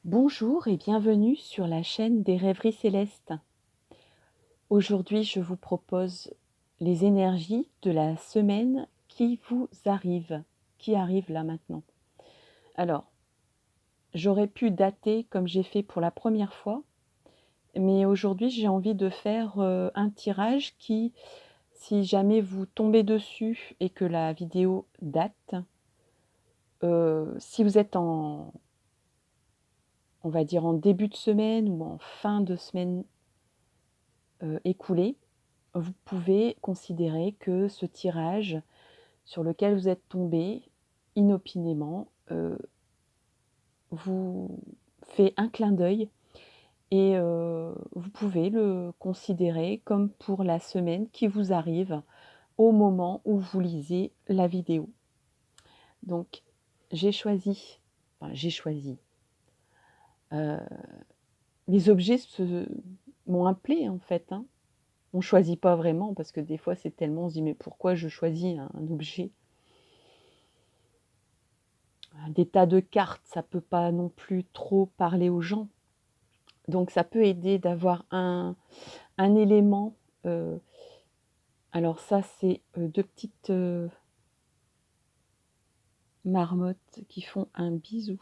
Bonjour et bienvenue sur la chaîne des rêveries célestes. Aujourd'hui, je vous propose les énergies de la semaine qui arrive là maintenant. Alors, j'aurais pu dater comme j'ai fait pour la première fois, mais aujourd'hui, j'ai envie de faire un tirage qui, si jamais vous tombez dessus et que la vidéo date, si vous êtes on va dire en début de semaine ou en fin de semaine écoulée, vous pouvez considérer que ce tirage sur lequel vous êtes tombé inopinément vous fait un clin d'œil et vous pouvez le considérer comme pour la semaine qui vous arrive au moment où vous lisez la vidéo. Donc j'ai choisi, les objets m'ont appelé en fait, hein. On ne choisit pas vraiment parce que des fois c'est tellement, on se dit mais pourquoi je choisis un objet? Des tas de cartes, ça peut pas non plus trop parler aux gens. Donc ça peut aider d'avoir un élément. Alors ça c'est 2 petites marmottes qui font un bisou.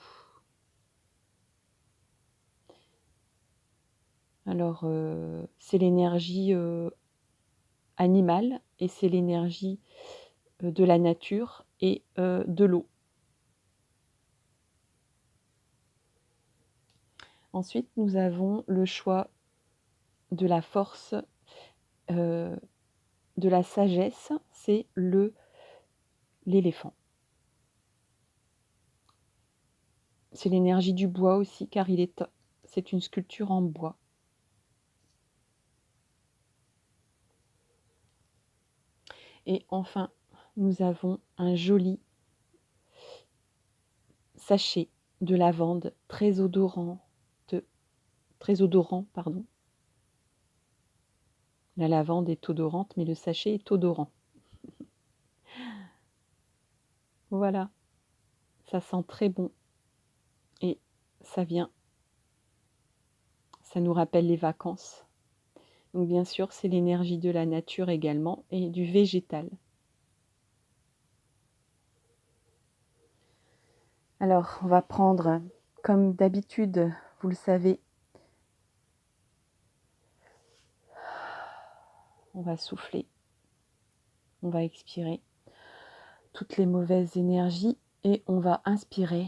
Alors c'est l'énergie animale et c'est l'énergie de la nature et de l'eau. Ensuite, nous avons le choix de la force, de la sagesse, c'est l'éléphant. C'est l'énergie du bois aussi, car c'est une sculpture en bois. Et enfin, nous avons un joli sachet de lavande très odorant, pardon. La lavande est odorante, mais le sachet est odorant. Voilà, ça sent très bon et ça nous rappelle les vacances. Donc bien sûr, c'est l'énergie de la nature également et du végétal. Alors, on va prendre, comme d'habitude, vous le savez, on va souffler, on va expirer toutes les mauvaises énergies et on va inspirer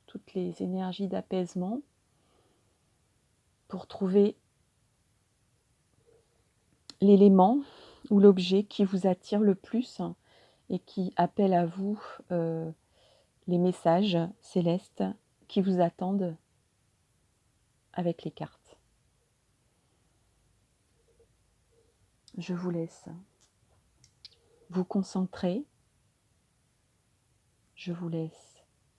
toutes les énergies d'apaisement pour trouver l'élément ou l'objet qui vous attire le plus et qui appelle à vous les messages célestes qui vous attendent avec les cartes. Je vous laisse vous concentrer. Je vous laisse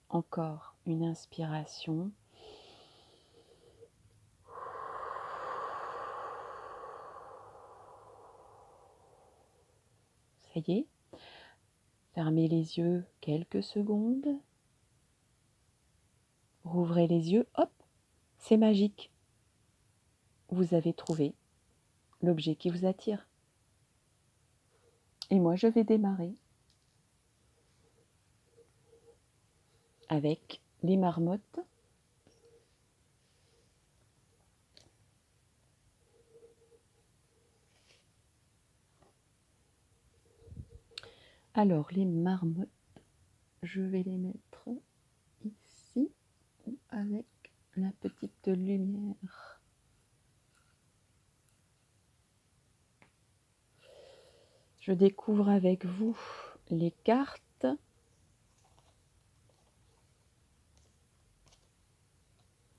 encore une inspiration. Ça y est, fermez les yeux quelques secondes. Rouvrez les yeux, hop, c'est magique. Vous avez trouvé l'objet qui vous attire. Et moi, je vais démarrer avec les marmottes. Alors, les marmottes, je vais les mettre ici avec la petite lumière. Je découvre avec vous les cartes.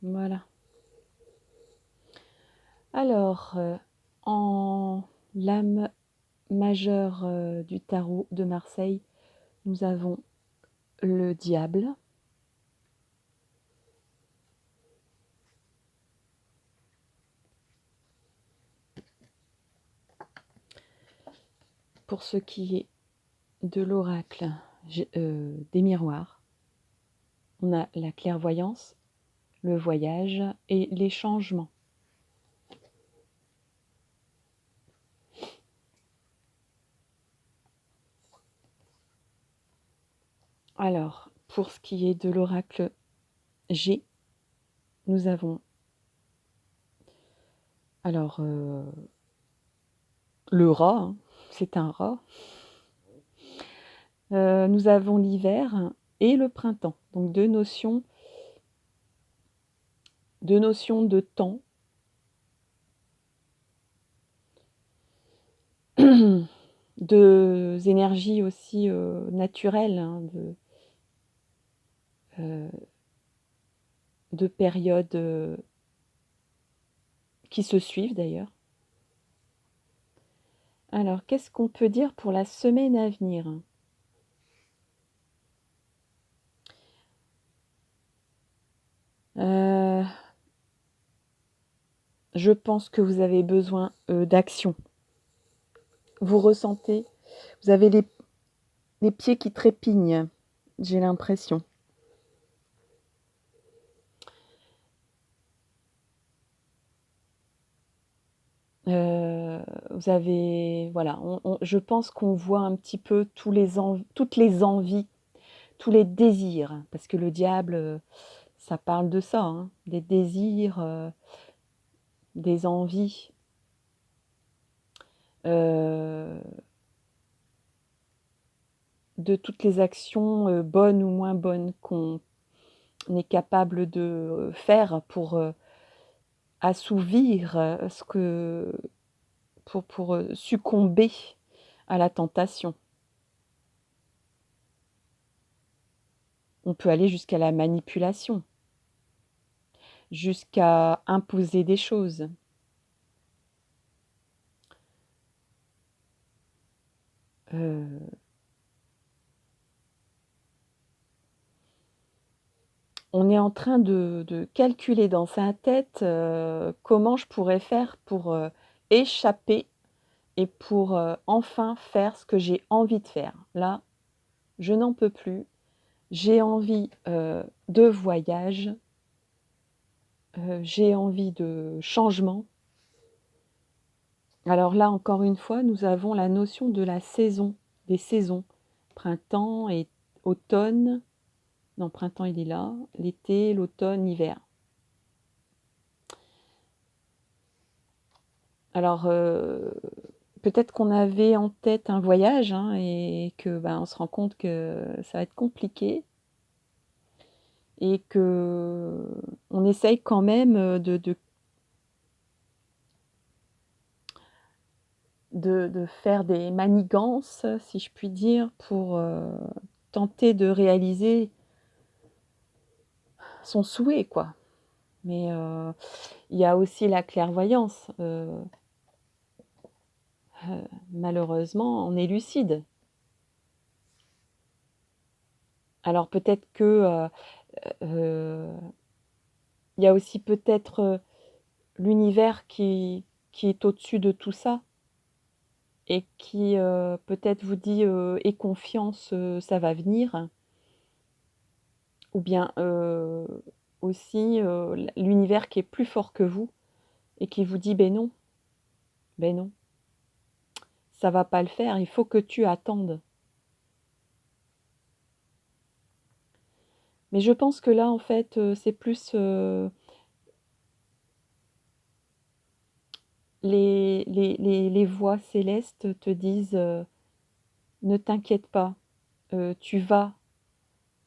Voilà. Alors, en lame majeure du tarot de Marseille, nous avons le diable. Pour ce qui est de l'oracle, des miroirs. On a la clairvoyance, le voyage et les changements. Alors, pour ce qui est de l'oracle G, nous avons alors le rat, hein, c'est un rat. Nous avons l'hiver et le printemps, donc deux notions de temps. Deux énergies aussi naturelles, hein, de périodes qui se suivent d'ailleurs. Alors, qu'est-ce qu'on peut dire pour la semaine à venir? Je pense que vous avez besoin d'action. Vous ressentez, vous avez les pieds qui trépignent, j'ai l'impression. Vous avez, voilà, je pense qu'on voit un petit peu toutes les envies, tous les désirs, parce que le diable, ça parle de ça, hein, des désirs, des envies, de toutes les actions bonnes ou moins bonnes qu'on est capable de faire pour assouvir pour succomber à la tentation. On peut aller jusqu'à la manipulation, jusqu'à imposer des choses. On est en train de calculer dans sa tête comment je pourrais faire pour échapper et pour enfin faire ce que j'ai envie de faire. Là, je n'en peux plus. J'ai envie de voyage, j'ai envie de changement. Alors là, encore une fois, nous avons la notion de la saison, des saisons. Printemps et automne. Non, printemps, il est là. L'été, l'automne, l'hiver. Alors, peut-être qu'on avait en tête un voyage hein, et que on se rend compte que ça va être compliqué et que on essaye quand même de faire des manigances, si je puis dire, pour tenter de réaliser son souhait, quoi. Mais il y a aussi la clairvoyance. Malheureusement, on est lucide. Alors peut-être que il y a aussi peut-être l'univers qui est au-dessus de tout ça et qui peut-être vous dit aie confiance, ça va venir. Ou bien aussi l'univers qui est plus fort que vous et qui vous dit ben non, ça va pas le faire, il faut que tu attendes. Mais je pense que là, en fait, c'est plus les voix célestes te disent ne t'inquiète pas, tu vas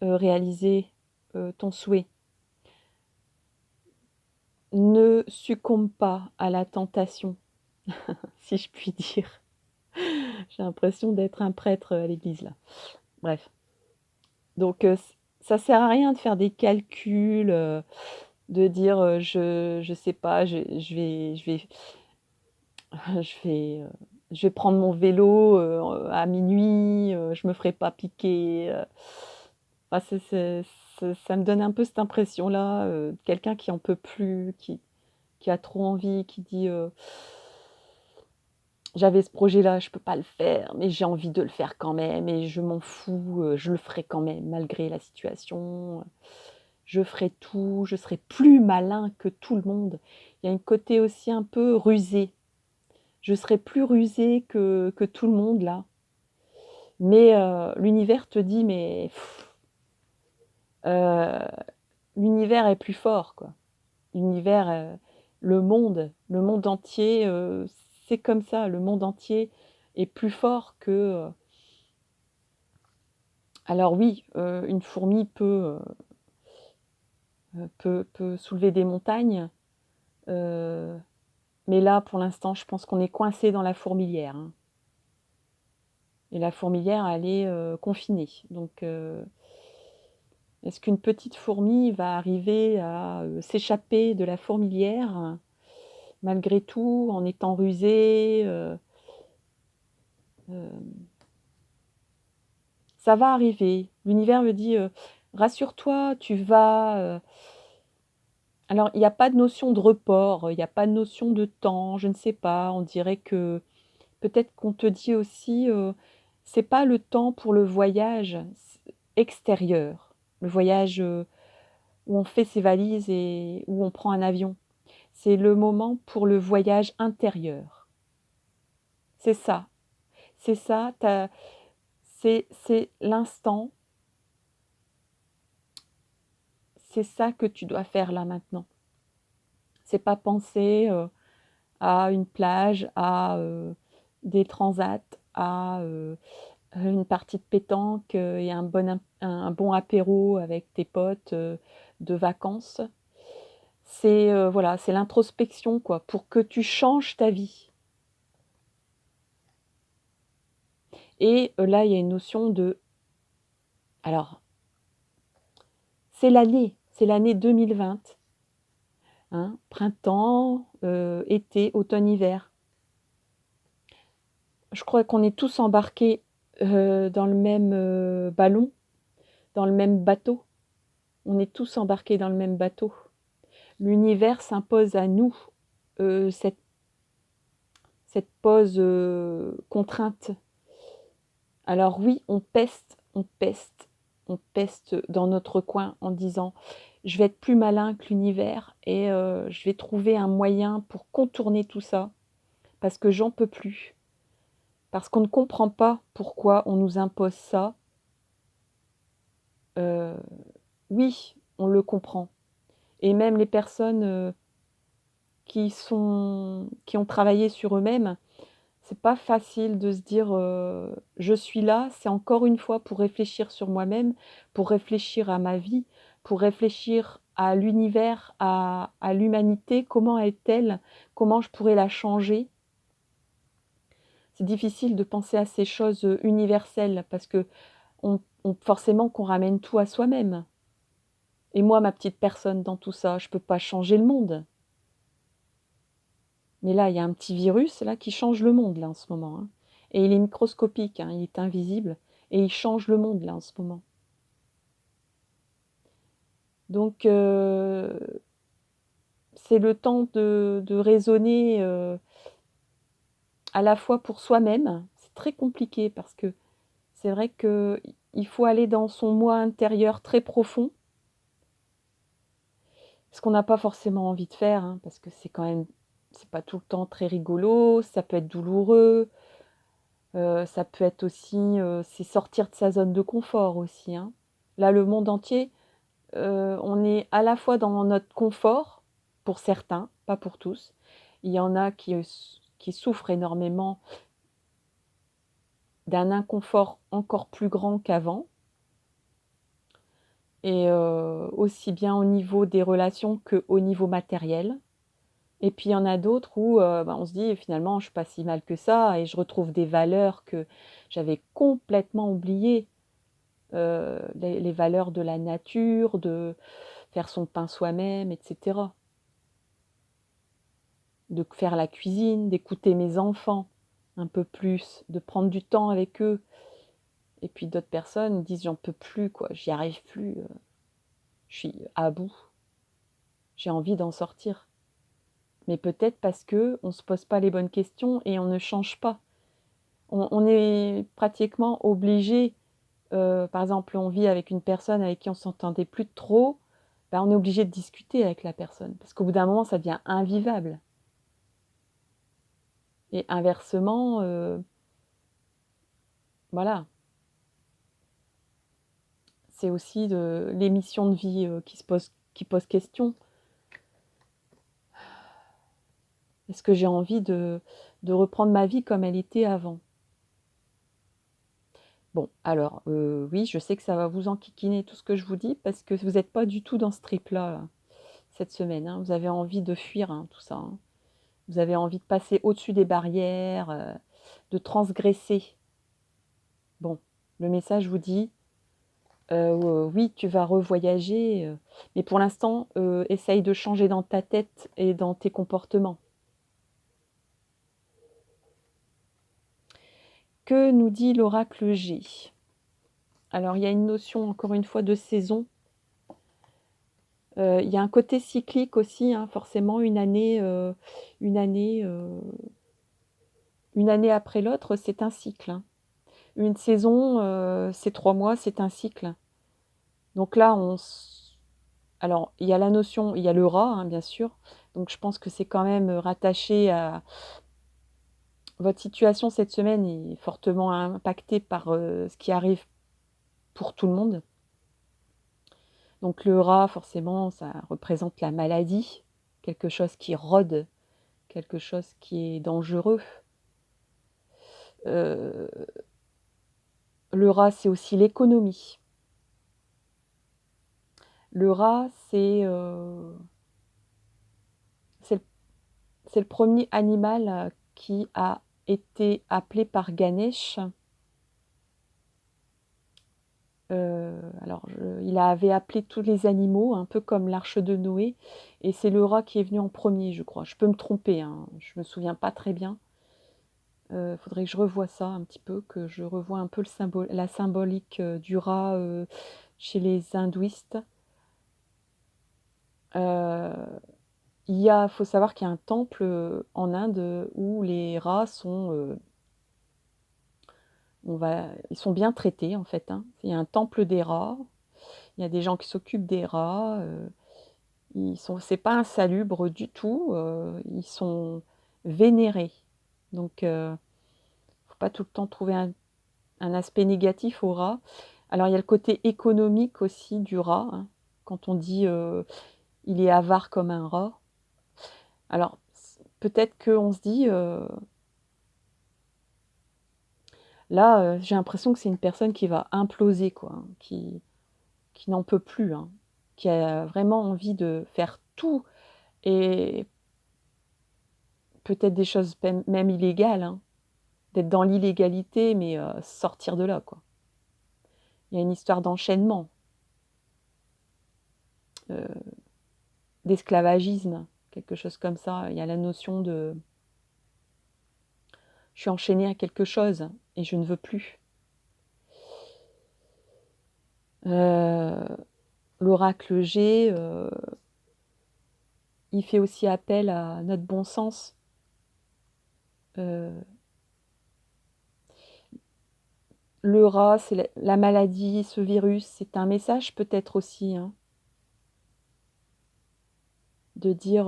réaliser ton souhait. Ne succombe pas à la tentation, si je puis dire. J'ai l'impression d'être un prêtre à l'église là. Bref. Donc ça sert à rien de faire des calculs, de dire je sais pas, je vais prendre mon vélo à minuit, je me ferai pas piquer. Enfin, ça me donne un peu cette impression-là, quelqu'un qui en peut plus, qui a trop envie, qui dit j'avais ce projet-là, je peux pas le faire, mais j'ai envie de le faire quand même et je m'en fous, je le ferai quand même malgré la situation, je ferai tout, je serai plus malin que tout le monde. Il y a un côté aussi un peu rusé. Je serai plus rusé que tout le monde là. Mais l'univers te dit: «Mais heu, l'univers est plus fort, quoi». L'univers, le monde entier, c'est comme ça, le monde entier est plus fort que, alors oui, une fourmi peut soulever des montagnes, heu, mais là, pour l'instant, je pense qu'on est coincé dans la fourmilière, hein, et la fourmilière, elle est, confinée. Donc est-ce qu'une petite fourmi va arriver à, s'échapper de la fourmilière, malgré tout, en étant rusée? Hem Ça va arriver. L'univers me dit, «Rassure-toi, tu vas» alors il y a pas de notion de report, il y a pas de notion de temps, je ne sais pas. On dirait que peut-être qu'on te dit aussi, c'est pas le temps pour le voyage extérieur, le voyage, où on fait ses valises et où on prend un avion. C'est le moment pour le voyage intérieur. C'est ça, c'est ça, c'est l'instant, c'est ça que tu dois faire là maintenant. C'est pas penser, à une plage, à, des transats, à, une partie de pétanque, et un bon apéro avec tes potes, de vacances. C'est, voilà, c'est l'introspection quoi, pour que tu changes ta vie et là, il y a une notion de alors, c'est l'année 2020, hein, printemps, été, automne, hiver. Je crois qu'on est tous embarqués, dans le même, ballon, dans le même bateau. On est tous embarqués dans le même bateau. L'univers s'impose à nous, cette pause, contrainte. Alors oui, on peste dans notre coin en disant: «Je vais être plus malin que l'univers et je vais trouver un moyen pour contourner tout ça, parce que j'en peux plus». Parce qu'on ne comprend pas pourquoi on nous impose ça. Heu, oui, on le comprend et même les personnes, qui ont travaillé sur eux-mêmes, c'est pas facile de se dire, «Je suis là, c'est encore une fois pour réfléchir sur moi-même, pour réfléchir à ma vie, pour réfléchir à l'univers, à l'humanité, comment est-elle? Comment je pourrais la changer?» C'est difficile de penser à ces choses, universelles parce qu'on forcément qu'on ramène tout à soi-même et moi, ma petite personne dans tout ça, je peux pas changer le monde. Mais là, il y a un petit virus là qui change le monde là en ce moment, hein, et il est microscopique, hein, il est invisible et il change le monde là en ce moment. Donc c'est le temps de raisonner, à la fois pour soi-même. C'est très compliqué parce que c'est vrai qu'il faut aller dans son moi intérieur très profond, ce qu'on n'a pas forcément envie de faire, hein, parce que c'est quand même c'est pas tout le temps très rigolo, ça peut être douloureux. Ça peut être aussi, c'est sortir de sa zone de confort aussi, hein. Là, le monde entier, on est à la fois dans notre confort, pour certains, pas pour tous. Il y en a qui souffrent énormément d'un inconfort encore plus grand qu'avant et aussi bien au niveau des relations qu'au niveau matériel. Et puis il y en a d'autres où, on se dit: «Finalement, je suis pas si mal que ça» et je retrouve des valeurs que j'avais complètement oubliées. Les valeurs de la nature, de faire son pain soi-même et cetera. De faire la cuisine, d'écouter mes enfants un peu plus, de prendre du temps avec eux et puis d'autres personnes disent: «J'en peux plus quoi, j'y arrive plus, je suis à bout, j'ai envie d'en sortir». Mais peut-être parce qu'on ne se pose pas les bonnes questions et on ne change pas. On est pratiquement obligé, par exemple, on vit avec une personne avec qui on ne s'entendait plus trop, ben, on est obligé de discuter avec la personne. Parce qu'au bout d'un moment, ça devient invivable. Et inversement, voilà, c'est aussi les missions de vie qui posent question. Est-ce que j'ai envie de reprendre ma vie comme elle était avant? Bon, alors, oui, je sais que ça va vous enquiquiner tout ce que je vous dis, parce que vous n'êtes pas du tout dans ce trip-là, là, cette semaine, hein. Vous avez envie de fuir, hein, tout ça, hein. Vous avez envie de passer au-dessus des barrières, de transgresser. Bon, le message vous dit, oui, tu vas revoyager, mais pour l'instant, essaye de changer dans ta tête et dans tes comportements. Que nous dit l'oracle G? Alors, il y a une notion, encore une fois, de saison. Il y a un côté cyclique aussi, hein, forcément, une année, une année après l'autre, c'est un cycle, hein. Une saison, c'est 3 mois, c'est un cycle. Donc là, alors, il y a la notion, il y a le rat, hein, bien sûr. Donc je pense que c'est quand même rattaché à votre situation cette semaine est fortement impactée par ce qui arrive pour tout le monde. Donc le rat, forcément, ça représente la maladie, quelque chose qui rôde, quelque chose qui est dangereux. Euh, le rat, c'est aussi l'économie. Le rat, c'est le premier animal qui a été appelé par Ganesh. Alors, il avait appelé tous les animaux, un peu comme l'arche de Noé, et c'est le rat qui est venu en premier, je crois. Je peux me tromper, hein, je me souviens pas très bien. Faudrait que je revoie ça un petit peu, que je revoie un peu la symbolique du rat chez les hindouistes. Faut savoir qu'il y a un temple en Inde où les rats sont, ils sont bien traités en fait, hein. Il y a un temple des rats, il y a des gens qui s'occupent des rats. C'est pas insalubre du tout, ils sont vénérés. Donc, faut pas tout le temps trouver un aspect négatif au rat. Alors, il y a le côté économique aussi du rat, hein. Quand on dit il est avare comme un rat. Alors, peut-être qu'on se dit là, j'ai l'impression que c'est une personne qui va imploser, quoi, hein, qui n'en peut plus, hein, qui a vraiment envie de faire tout et peut-être des choses même illégales, hein. D'être dans l'illégalité, mais sortir de là, quoi. Il y a une histoire d'enchaînement, heu, d'esclavagisme, quelque chose comme ça. Il y a la notion de: «Je suis enchaîné à quelque chose et je ne veux plus». L'oracle G, il fait aussi appel à notre bon sens. Heu, le rat, c'est la maladie, ce virus, c'est un message peut-être aussi, hein, de dire,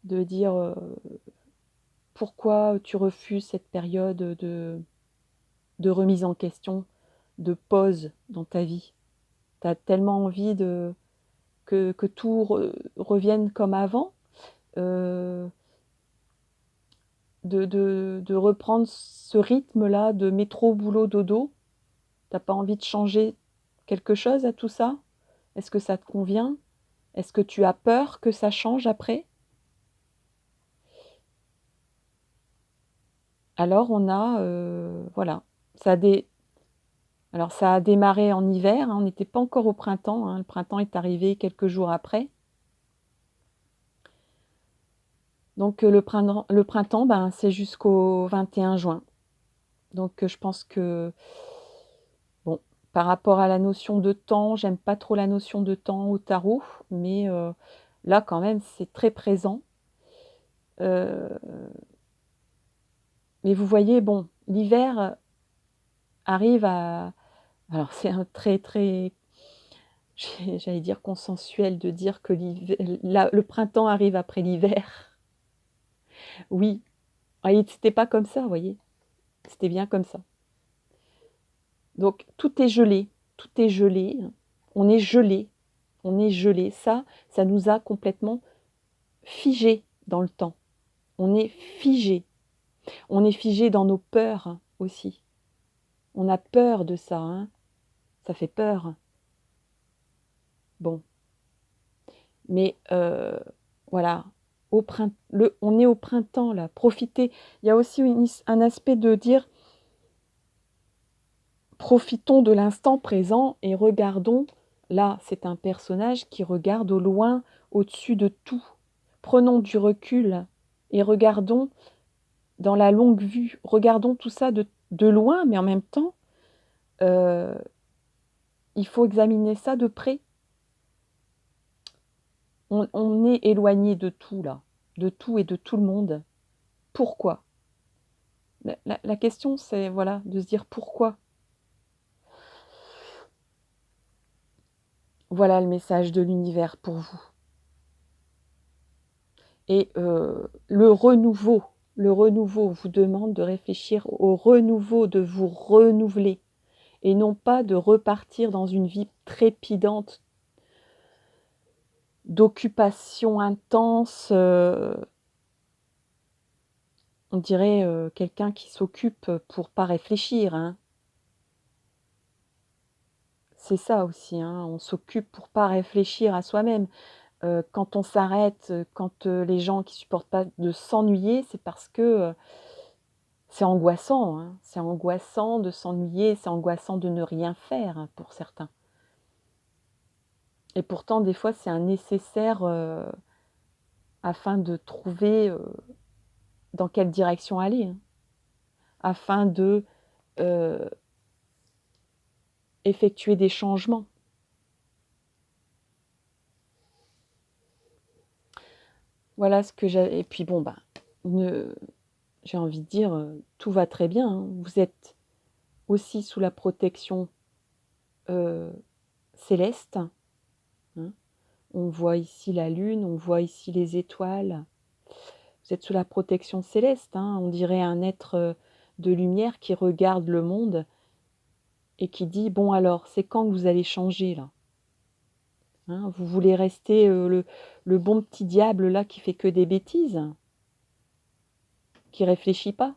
de dire, pourquoi tu refuses cette période de remise en question, de pause dans ta vie? Tu as tellement envie que tout revienne comme avant, heu, de reprendre ce rythme-là de métro, boulot, dodo. Tu as pas envie de changer quelque chose à tout ça? Est-ce que ça te convient? Est-ce que tu as peur que ça change après? Alors on a, voilà, ça a des alors ça a démarré en hiver, hein, on n'était pas encore au printemps, hein, le printemps est arrivé quelques jours après. Donc le printemps, ben, c'est jusqu'au 21 juin. Donc je pense que, bon, par rapport à la notion de temps, j'aime pas trop la notion de temps au tarot, mais là quand même c'est très présent. Euh, mais vous voyez, bon, l'hiver arrive à... Alors c'est un très, j'allais dire consensuel de dire que le printemps arrive après l'hiver. Oui, c'était pas comme ça, vous voyez. C'était bien comme ça. Donc tout est gelé, tout est gelé. On est gelé, on est gelé. Ça nous a complètement figé dans le temps. On est figé. On est figé dans nos peurs aussi. On a peur de ça, hein. Ça fait peur. Bon, mais voilà. On est au printemps là. Profitez. Il y a aussi un aspect de dire profitons de l'instant présent et regardons. Là, c'est un personnage qui regarde au loin, au-dessus de tout. Prenons du recul et regardons dans la longue vue. Regardons tout ça de loin, mais en même temps, il faut examiner ça de près. On est éloigné de tout là, de tout et de tout le monde. Pourquoi? La question, c'est voilà, de se dire pourquoi. Voilà le message de l'univers pour vous. Et le renouveau vous demande de réfléchir au renouveau, de vous renouveler, et non pas de repartir dans une vie trépidante, d'occupation intense. On dirait quelqu'un qui s'occupe pour pas réfléchir, hein. C'est ça aussi, hein, on s'occupe pour pas réfléchir à soi-même. Quand on s'arrête, quand les gens qui supportent pas de s'ennuyer, c'est parce que c'est angoissant, hein. C'est angoissant de s'ennuyer, c'est angoissant de ne rien faire, hein, pour certains. Et pourtant, des fois, c'est un nécessaire afin de trouver dans quelle direction aller, hein, afin de effectuer des changements. Voilà ce que j'ai. Et puis bon, bah, j'ai envie de dire, tout va très bien, hein. Vous êtes aussi sous la protection céleste, hein. On voit ici la lune, on voit ici les étoiles. Vous êtes sous la protection céleste, hein. On dirait un être de lumière qui regarde le monde et qui dit, bon alors, c'est quand que vous allez changer là, hein? Vous voulez rester le bon petit diable là qui fait que des bêtises, qui réfléchit pas?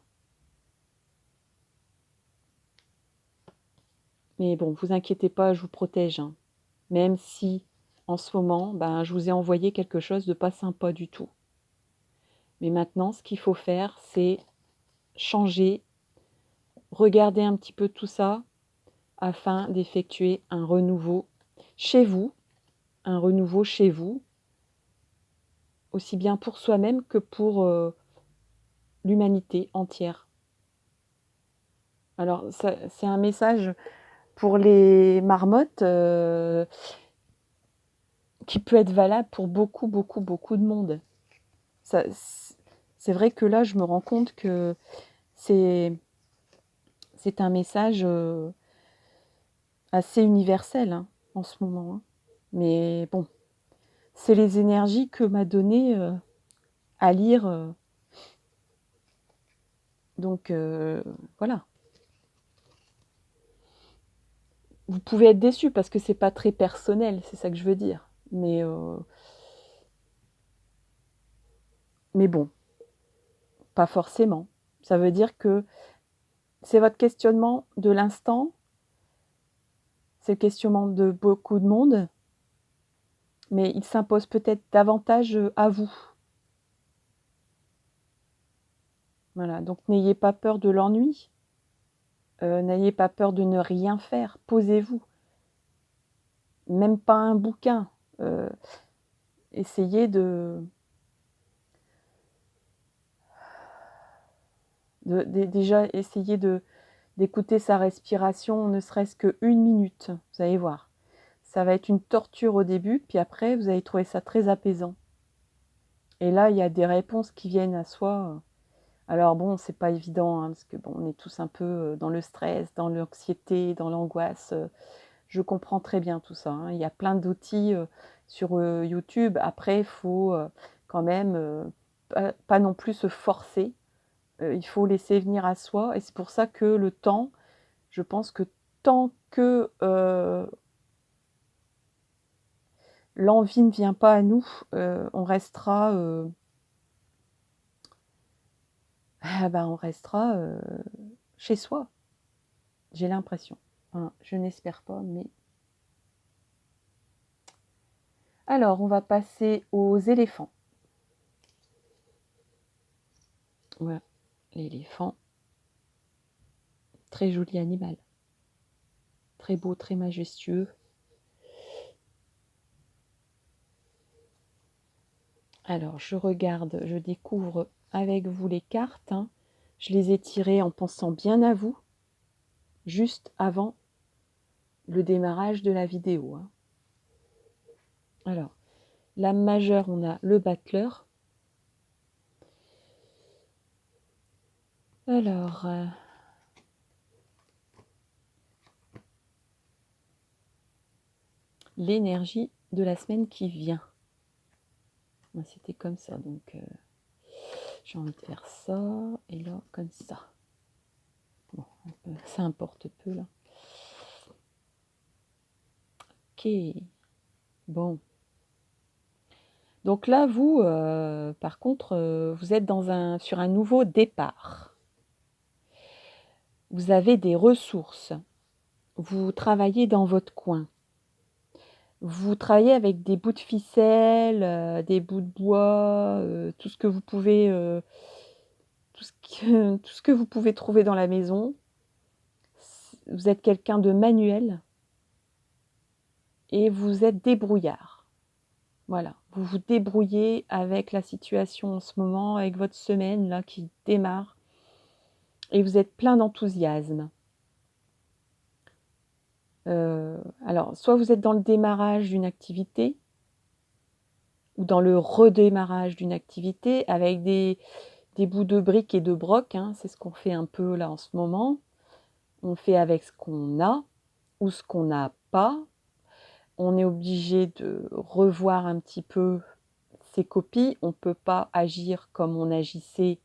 Mais bon, vous inquiétez pas, je vous protège, hein. Même si, en ce moment, ben, je vous ai envoyé quelque chose de pas sympa du tout. Mais maintenant, ce qu'il faut faire, c'est changer, regarder un petit peu tout ça, afin d'effectuer un renouveau chez vous, un renouveau chez vous, aussi bien pour soi-même que pour l'humanité entière. Alors, c'est un message pour les marmottes qui peut être valable pour beaucoup de monde. C'est vrai que là, je me rends compte que c'est un message assez universel, hein, en ce moment, hein. Mais bon, c'est les énergies que m'a donné à lire. Donc voilà. Vous pouvez être déçu parce que c'est pas très personnel, c'est ça que je veux dire. Mais bon, pas forcément. Ça veut dire que c'est votre questionnement de l'instant, c'est le questionnement de beaucoup de monde, mais il s'impose peut-être davantage à vous. Voilà, donc n'ayez pas peur de l'ennui, n'ayez pas peur de ne rien faire, posez-vous. Même pas un bouquin, essayez déjà essayer de d'écouter sa respiration, ne serait-ce qu'une minute. Vous allez voir. Ça va être une torture au début, puis après, vous allez trouver ça très apaisant. Et là, il y a des réponses qui viennent à soi. Alors bon, c'est pas évident, hein, parce que bon, on est tous un peu dans le stress, dans l'anxiété, dans l'angoisse. Je comprends très bien tout ça, hein. Il y a plein d'outils sur YouTube. Après, il faut quand même pas non plus se forcer. Il faut laisser venir à soi. Et c'est pour ça que le temps, je pense que tant que l'envie ne vient pas à nous, on restera, on restera chez soi. J'ai l'impression. Hein, je n'espère pas, mais... Alors, on va passer aux éléphants. Voilà, l'éléphant. Très joli animal. Très beau, très majestueux. Alors, je regarde, je découvre avec vous les cartes. Hein. Je les ai tirées en pensant bien à vous, juste avant le démarrage de la vidéo. Hein. Alors, l'âme majeure, on a le battleur. Alors, l'énergie de la semaine qui vient. C'était comme ça, donc j'ai envie de faire ça, et là, comme ça. Bon, ça importe peu, là. Ok, bon. Donc là, vous, par contre, vous êtes sur un nouveau départ. Vous avez des ressources. Vous travaillez dans votre coin. Vous travaillez avec des bouts de ficelle, des bouts de bois, tout ce que vous pouvez, tout ce que vous pouvez trouver dans la maison. Vous êtes quelqu'un de manuel et vous êtes débrouillard. Voilà, vous vous débrouillez avec la situation en ce moment, avec votre semaine là qui démarre, et vous êtes plein d'enthousiasme. Alors, soit vous êtes dans le démarrage d'une activité, ou dans le redémarrage d'une activité, avec des bouts de briques et de broc, hein, c'est ce qu'on fait un peu là en ce moment. On fait avec ce qu'on a, ou ce qu'on n'a pas. On est obligé de revoir un petit peu ses copies. On ne peut pas agir comme on agissait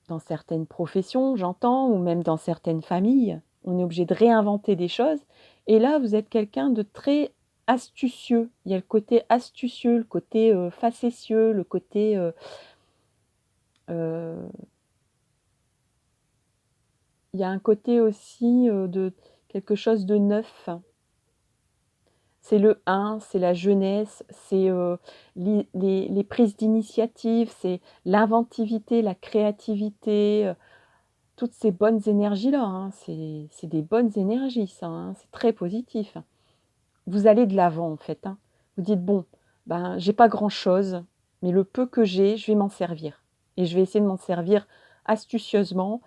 dans certaines professions, j'entends, ou même dans certaines familles. On est obligé de réinventer des choses. Et là, vous êtes quelqu'un de très astucieux. Il y a le côté astucieux, le côté facétieux, le côté... il y a un côté aussi de quelque chose de neuf. C'est le 1, c'est la jeunesse, c'est les prises d'initiative, c'est l'inventivité, la créativité, toutes ces bonnes énergies-là. Hein. C'est des bonnes énergies, ça. Hein. C'est très positif. Vous allez de l'avant, en fait. Hein. Vous dites, bon, j'ai pas grand-chose, mais le peu que j'ai, je vais m'en servir. Et je vais essayer de m'en servir astucieusement.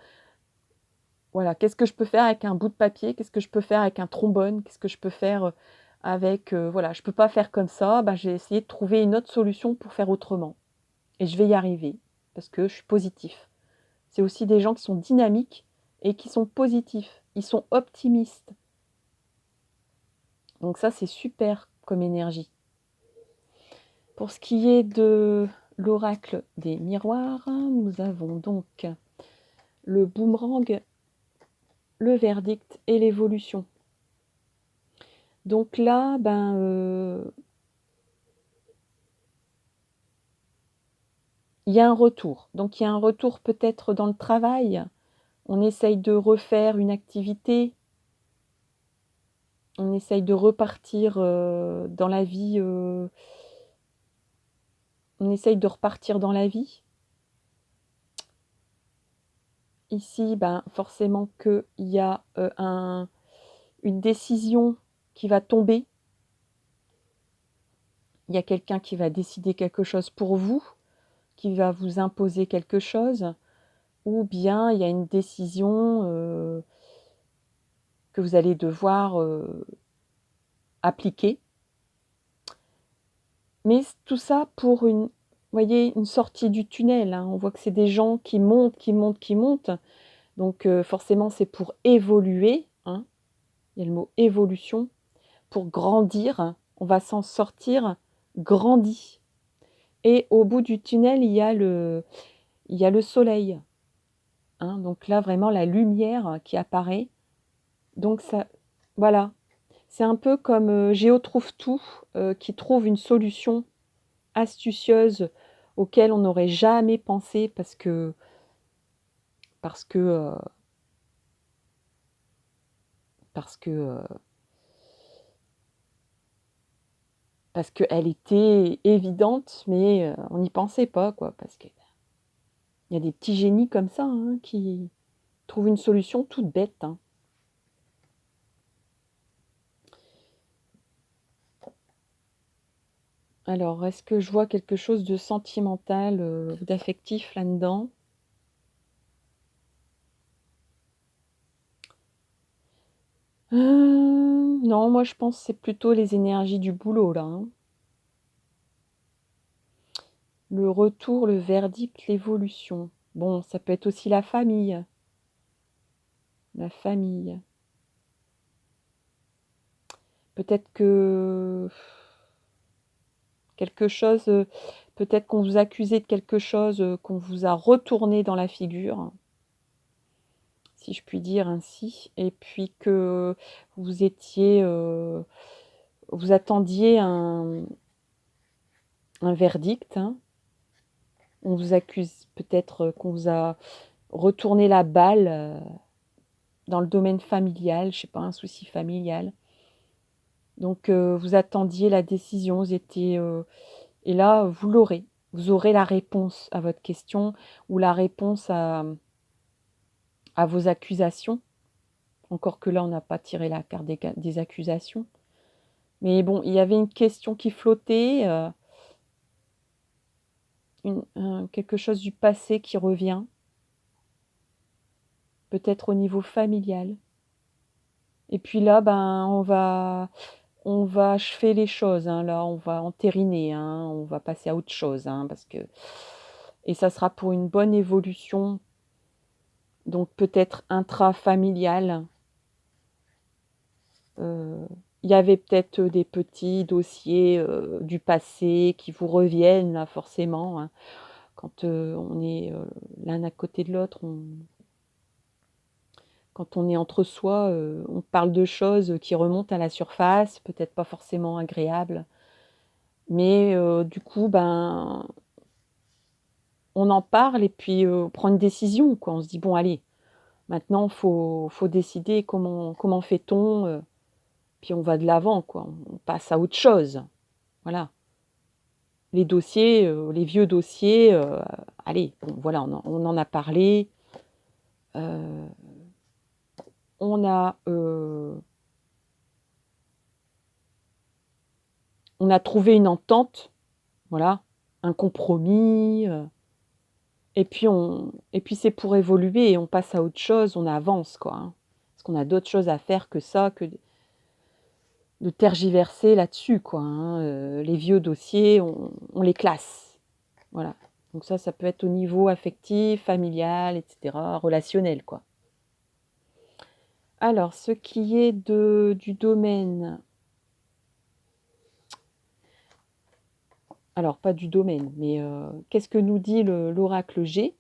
Voilà, qu'est-ce que je peux faire avec un bout de papier? Qu'est-ce que je peux faire avec un trombone? Qu'est-ce que je peux faire avec... voilà, je ne peux pas faire comme ça. J'ai essayé de trouver une autre solution pour faire autrement. Et je vais y arriver, parce que je suis positif. C'est aussi des gens qui sont dynamiques et qui sont positifs. Ils sont optimistes. Donc ça, c'est super comme énergie. Pour ce qui est de l'oracle des miroirs, nous avons donc le boomerang, le verdict et l'évolution. Donc là, il y a un retour. Donc il y a un retour peut-être dans le travail. On essaye de refaire une activité. On essaye de repartir dans la vie. On essaye de repartir dans la vie. Ici, forcément qu'il y a une décision qui va tomber. Il y a quelqu'un qui va décider quelque chose pour vous, qui va vous imposer quelque chose. ou bien il y a une décision que vous allez devoir appliquer. Mais tout ça pour voyez, une sortie du tunnel, hein. On voit que c'est des gens qui montent, qui montent, qui montent. Donc forcément, c'est pour évoluer, hein. Il y a le mot évolution. Pour grandir, on va s'en sortir grandi. Et au bout du tunnel, il y a le soleil, hein. Donc là, vraiment, la lumière qui apparaît. Donc ça, voilà. C'est un peu comme Géo trouve tout, qui trouve une solution astucieuse auquel on n'aurait jamais pensé parce que, heu, parce que, parce qu'elle était évidente, mais on n'y pensait pas, quoi. Parce qu'il y a des petits génies comme ça, hein, qui trouvent une solution toute bête, hein. Alors, est-ce que je vois quelque chose de sentimental, ou d'affectif là-dedans? Non, moi je pense que c'est plutôt les énergies du boulot là, hein. Le retour, le verdict, l'évolution. Bon, ça peut être aussi la famille. La famille. Peut-être que quelque chose, peut-être qu'on vous accusait de quelque chose, qu'on vous a retourné dans la figure, si je puis dire ainsi, et puis que vous étiez, vous attendiez un verdict, hein. On vous accuse peut-être, qu'on vous a retourné la balle, dans le domaine familial, je sais pas, un souci familial. Donc vous attendiez la décision, vous étiez, et là, vous l'aurez. Vous aurez la réponse à votre question ou la réponse à vos accusations. Encore que là, on n'a pas tiré la carte des accusations. Mais bon, il y avait une question qui flottait, quelque chose du passé qui revient, peut-être au niveau familial. Et puis là, ben, on va achever les choses, hein. Là, on va entériner, hein. On va passer à autre chose, hein, parce que et ça sera pour une bonne évolution, donc peut-être intrafamiliale. Heu, il y avait peut-être, des petits dossiers, du passé qui vous reviennent là forcément, hein. Quand, on est, l'un à côté de l'autre, quand on est entre soi, on parle de choses qui remontent à la surface, peut-être pas forcément agréables. Mais, du coup, ben, on en parle et puis, on prend une décision, quoi. On se dit: «Bon allez, maintenant faut décider comment fait-on?» Puis on va de l'avant, quoi. On passe à autre chose. Voilà. Les dossiers, les vieux dossiers, allez, bon voilà, on en a parlé, heu, on a, on a trouvé une entente, voilà, un compromis, et puis c'est pour évoluer et on passe à autre chose, on avance, quoi, hein. Parce qu'on a d'autres choses à faire que ça, que de tergiverser là-dessus, quoi, hein. Les vieux dossiers, on les classe. Voilà. Donc ça peut être au niveau affectif, familial, et cetera, relationnel, quoi. Alors, ce qui est du domaine, alors pas du domaine, mais qu'est-ce que nous dit l'oracle G?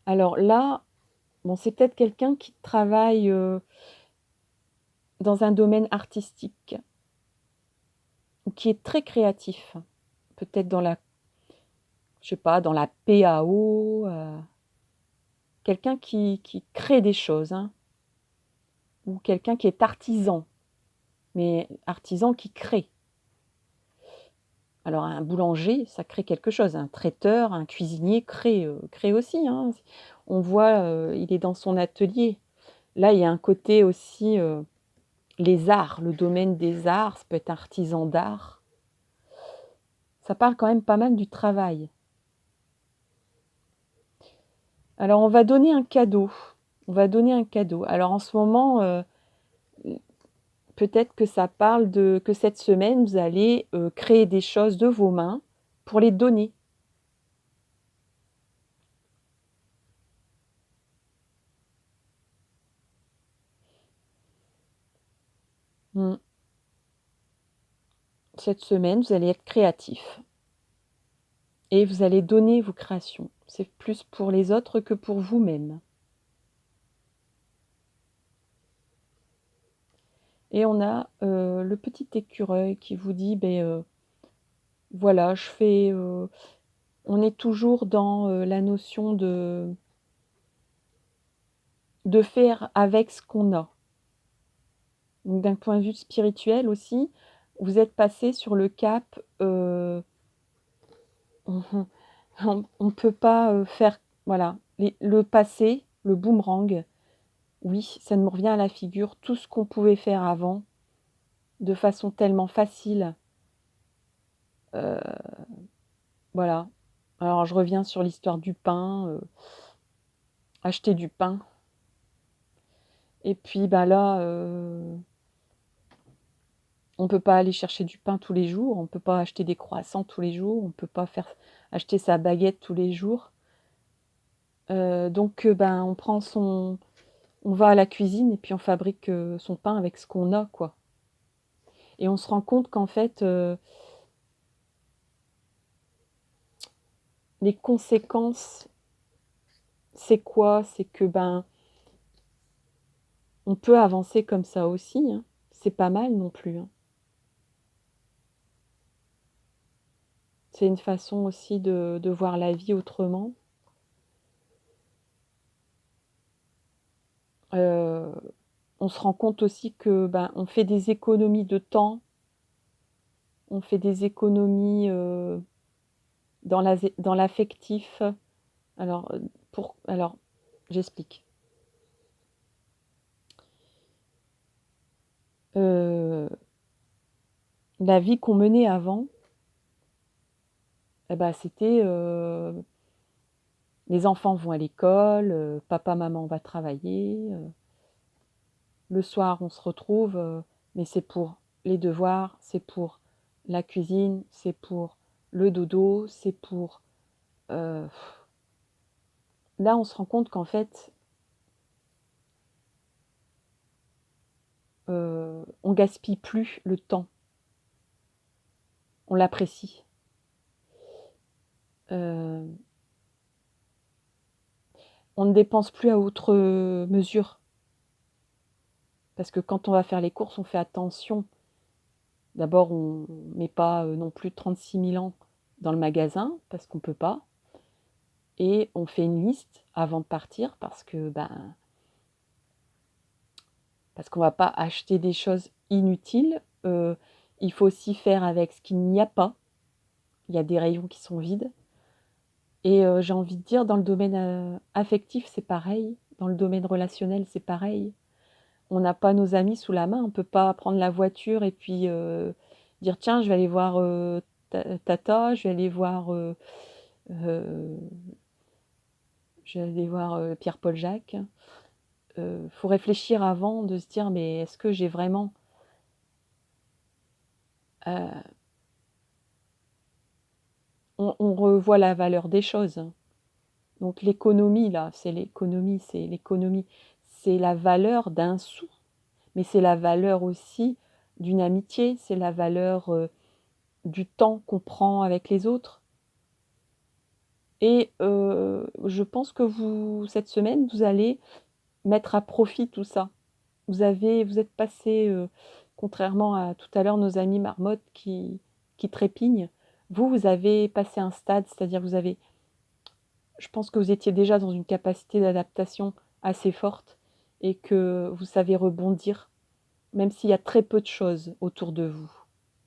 Alors là, bon, c'est peut-être quelqu'un qui travaille, dans un domaine artistique ou qui est très créatif. Peut-être dans la je sais pas, dans la PAO, quelqu'un qui crée des choses, hein, ou quelqu'un qui est artisan, mais artisan qui crée. Alors un boulanger, ça crée quelque chose, un traiteur, un cuisinier crée aussi, hein. On voit, il est dans son atelier. Là, il y a un côté aussi, les arts, le domaine des arts, ça peut être artisan d'art. Ça parle quand même pas mal du travail. Alors on va donner un cadeau. On va donner un cadeau. Alors en ce moment, peut-être que ça parle que cette semaine, vous allez, créer des choses de vos mains pour les donner. Mmh. Cette semaine, vous allez être créatif et vous allez donner vos créations. C'est plus pour les autres que pour vous-même. Et on a, le petit écureuil qui vous dit: «Beh, voilà, je fais, on est toujours dans, la notion de faire avec ce qu'on a. Donc d'un point de vue spirituel aussi, vous êtes passé sur le cap, on peut pas, faire voilà, le passé, le boomerang, oui, ça me revient à la figure, tout ce qu'on pouvait faire avant, de façon tellement facile, heu, voilà. Alors je reviens sur l'histoire du pain, acheter du pain et puis, bah, là, on peut pas aller chercher du pain tous les jours, on peut pas acheter des croissants tous les jours, on peut pas acheter sa baguette tous les jours. Donc ben, on va à la cuisine et puis on fabrique, son pain avec ce qu'on a, quoi. Et on se rend compte qu'en fait, les conséquences, c'est quoi? C'est que, ben, on peut avancer comme ça aussi, hein. C'est pas mal non plus, hein. C'est une façon aussi de voir la vie autrement. Heu, on se rend compte aussi que, ben, on fait des économies de temps, on fait des économies, dans l'affectif. Alors, alors, j'explique. Heu, la vie qu'on menait avant, et bah, c'était, les enfants vont à l'école, papa, maman va travailler, le soir on se retrouve, mais c'est pour les devoirs, c'est pour la cuisine, c'est pour le dodo, c'est pour, heu là on se rend compte qu'en fait, on gaspille plus le temps, on l'apprécie. Heu, on ne dépense plus à outre, mesure. Parce que quand on va faire les courses, on fait attention. D'abord, on met pas, non plus 36 000 ans dans le magasin, parce qu'on peut pas et on fait une liste avant de partir parce que, ben, parce qu'on va pas acheter des choses inutiles. Il faut aussi faire avec ce qu'il n'y a pas. Il y a des rayons qui sont vides et j'ai envie de dire dans le domaine, affectif, c'est pareil. Dans le domaine relationnel, c'est pareil. On n'a pas nos amis sous la main, on peut pas prendre la voiture et puis, dire: «Tiens, je vais aller voir, tata, heu, je vais aller voir, Pierre Paul Jacques». Faut réfléchir avant de se dire: «Mais est-ce que j'ai vraiment» heu, on revoit la valeur des choses, hein. Donc l'économie là, c'est la valeur d'un sou, mais c'est la valeur aussi d'une amitié, c'est la valeur, du temps qu'on prend avec les autres. Et je pense que cette semaine, vous allez mettre à profit tout ça. Vous êtes passé, contrairement à tout à l'heure nos amis marmottes qui trépignent, vous avez passé un stade, c'est-à-dire je pense que vous étiez déjà dans une capacité d'adaptation assez forte et que vous savez rebondir, même s'il y a très peu de choses autour de vous.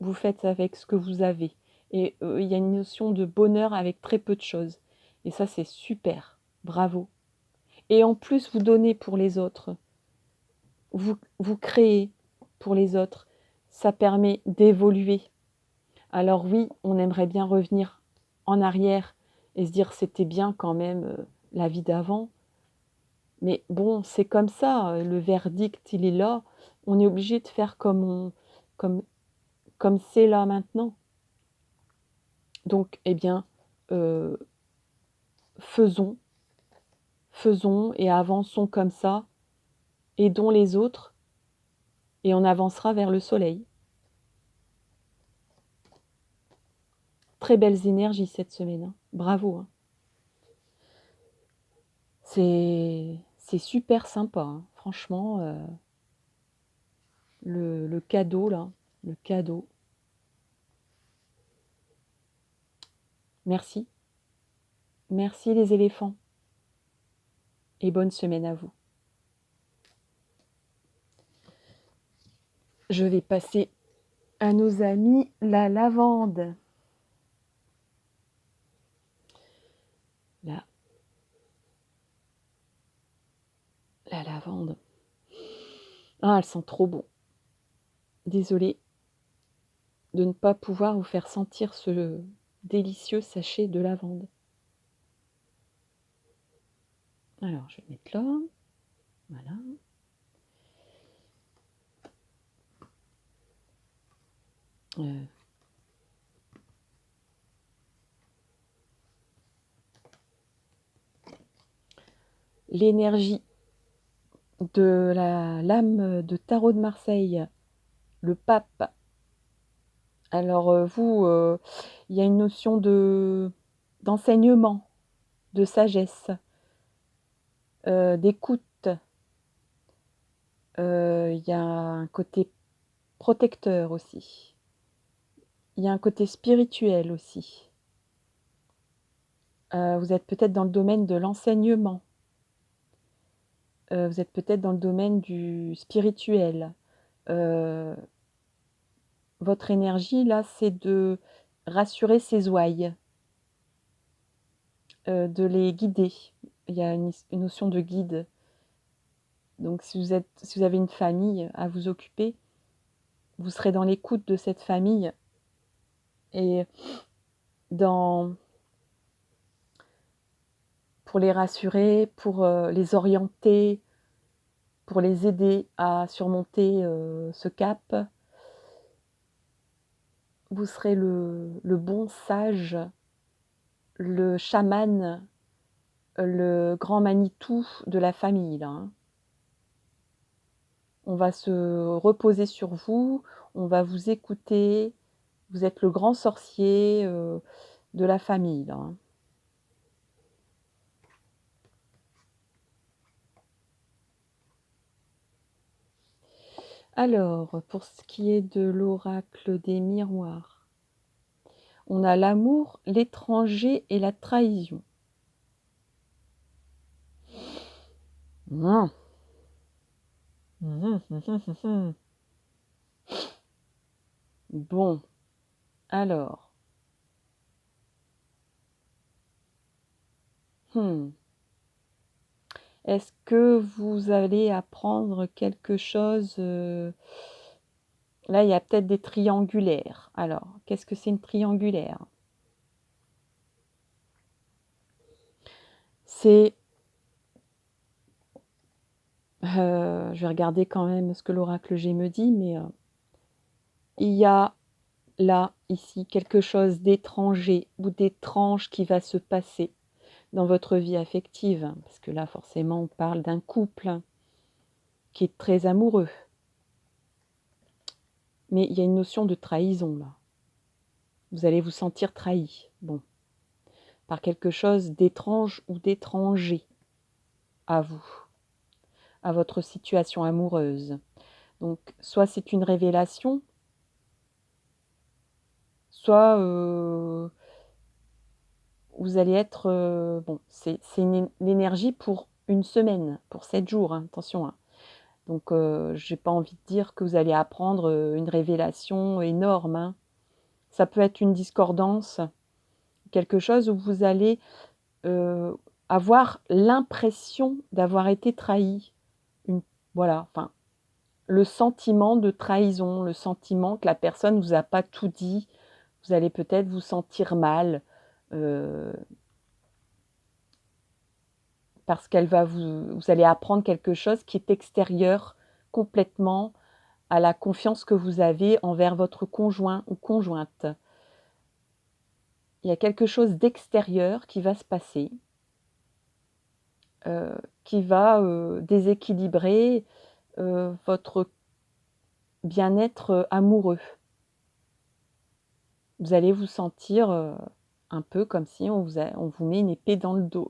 Vous faites avec ce que vous avez et il y a une notion de bonheur avec très peu de choses et ça, c'est super. Bravo et en plus, vous donnez pour les autres. Vous créez pour les autres. Ça permet d'évoluer. Alors oui, on aimerait bien revenir en arrière et se dire: «C'était bien quand même, la vie d'avant. Mais bon, c'est comme ça, le verdict, il est là. On est obligé de faire comme comme c'est là maintenant. Donc, eh bien, heu, faisons, faisons et avançons comme ça, aidons les autres et on avancera vers le soleil. Très belles énergies cette semaine, hein. Bravo, hein. C'est super sympa, hein. Franchement, le cadeau là, le cadeau. Merci. Merci les éléphants et bonne semaine à vous. Je vais passer à nos amis la lavande. La lavande. Ah, elle sent trop bon. Désolée de ne pas pouvoir vous faire sentir ce délicieux sachet de lavande. Alors, je vais mettre là. Voilà. Euh, L'énergie de la lame de tarot de Marseille, le pape. Alors vous, il y a une notion d'enseignement, de sagesse, d'écoute. Il y a un côté protecteur aussi. Il y a un côté spirituel aussi. Vous êtes peut-être dans le domaine de l'enseignement. Vous êtes peut-être dans le domaine du spirituel. Votre énergie, là, c'est de rassurer ses ouailles, de les guider. Il y a une notion de guide. Donc si vous avez une famille à vous occuper, vous serez dans l'écoute de cette famille et pour les rassurer, pour les orienter, pour les aider à surmonter ce cap. Vous serez le bon sage, le chaman, le grand Manitou de la famille, là, hein. On va se reposer sur vous, on va vous écouter. Vous êtes le grand sorcier de la famille, là, hein. Alors, pour ce qui est de l'oracle des miroirs, on a l'amour, l'étranger et la trahison. Mmh. Mmh mh, mmh. Bon, alors, mmh, est-ce que vous allez apprendre quelque chose, là, il y a peut-être des triangulaires. Alors, qu'est-ce que c'est une triangulaire? C'est, je vais regarder quand même ce que l'oracle G me dit, mais, il y a là, ici, quelque chose d'étranger ou d'étrange qui va se passer dans votre vie affective, parce que là, forcément, on parle d'un couple qui est très amoureux. Mais il y a une notion de trahison, là. Vous allez vous sentir trahi, bon, par quelque chose d'étrange ou d'étranger à vous, à votre situation amoureuse. Donc, soit c'est une révélation, soit vous allez être, bon, c'est l'énergie pour une semaine, pour 7 jours, hein, attention, hein. Donc j'ai pas envie de dire que vous allez apprendre, une révélation énorme, hein. Ça peut être une discordance, quelque chose où vous allez, heu, avoir l'impression d'avoir été trahi. Une Voilà, enfin, le sentiment de trahison, le sentiment que la personne vous a pas tout dit. Vous allez peut-être vous sentir mal, heu parce qu'elle va vous allez apprendre quelque chose qui est extérieur complètement à la confiance que vous avez envers votre conjoint ou conjointe. Il y a quelque chose d'extérieur qui va se passer, qui va, déséquilibrer, votre bien-être, amoureux. Vous allez vous sentir, un peu comme si on vous met une épée dans le dos,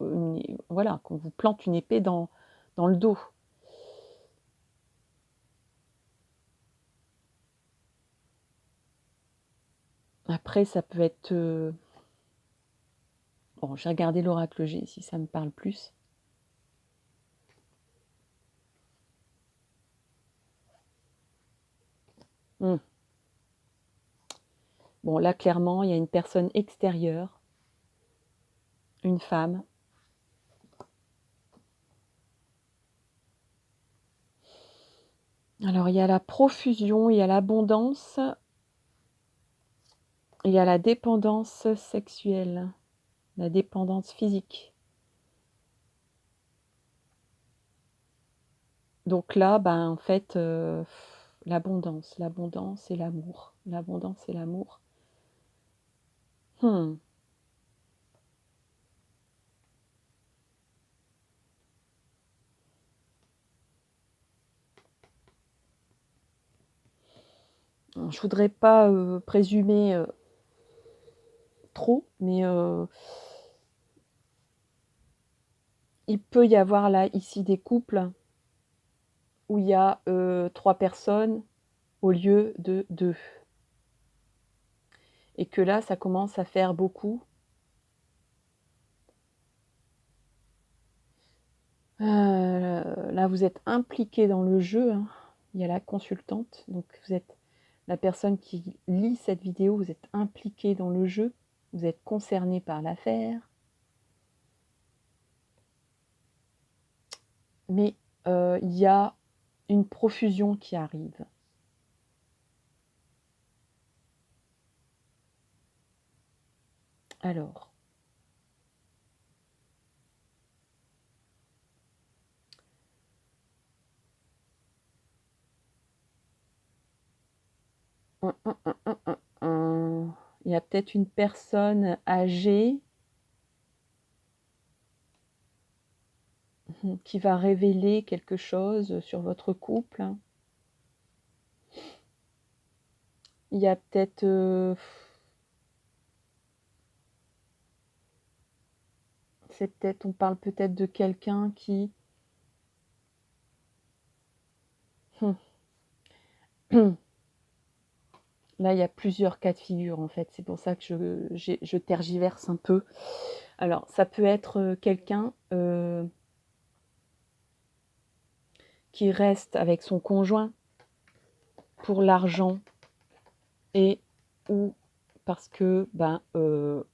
voilà, qu'on vous plante une épée dans le dos. Après ça peut être, bon, je vais regarder l'oracle G si ça me parle plus. Mmh. Bon là clairement, il y a une personne extérieure, une femme. Alors il y a la profusion, il y a l'abondance, il y a la dépendance sexuelle, la dépendance physique. Donc là, ben, en fait, l'abondance et l'amour, l'abondance et l'amour. Mmh. Je voudrais pas, présumer, trop, mais, il peut y avoir là, ici, des couples où il y a, 3 personnes au lieu de 2 et que là, ça commence à faire beaucoup. Là, vous êtes impliqués dans le jeu, hein. Il y a la consultante, donc vous êtes la personne qui lit cette vidéo, vous êtes impliqué dans le jeu, vous êtes concerné par l'affaire. Mais, il y a une profusion qui arrive. Alors il y a peut-être une personne âgée qui va révéler quelque chose sur votre couple. Il y a peut-être, on parle peut-être de quelqu'un qui là, il y a plusieurs cas de figure, en fait. C'est pour ça que je tergiverse un peu. Alors, ça peut être, quelqu'un, qui reste avec son conjoint pour l'argent et ou parce que, ben, on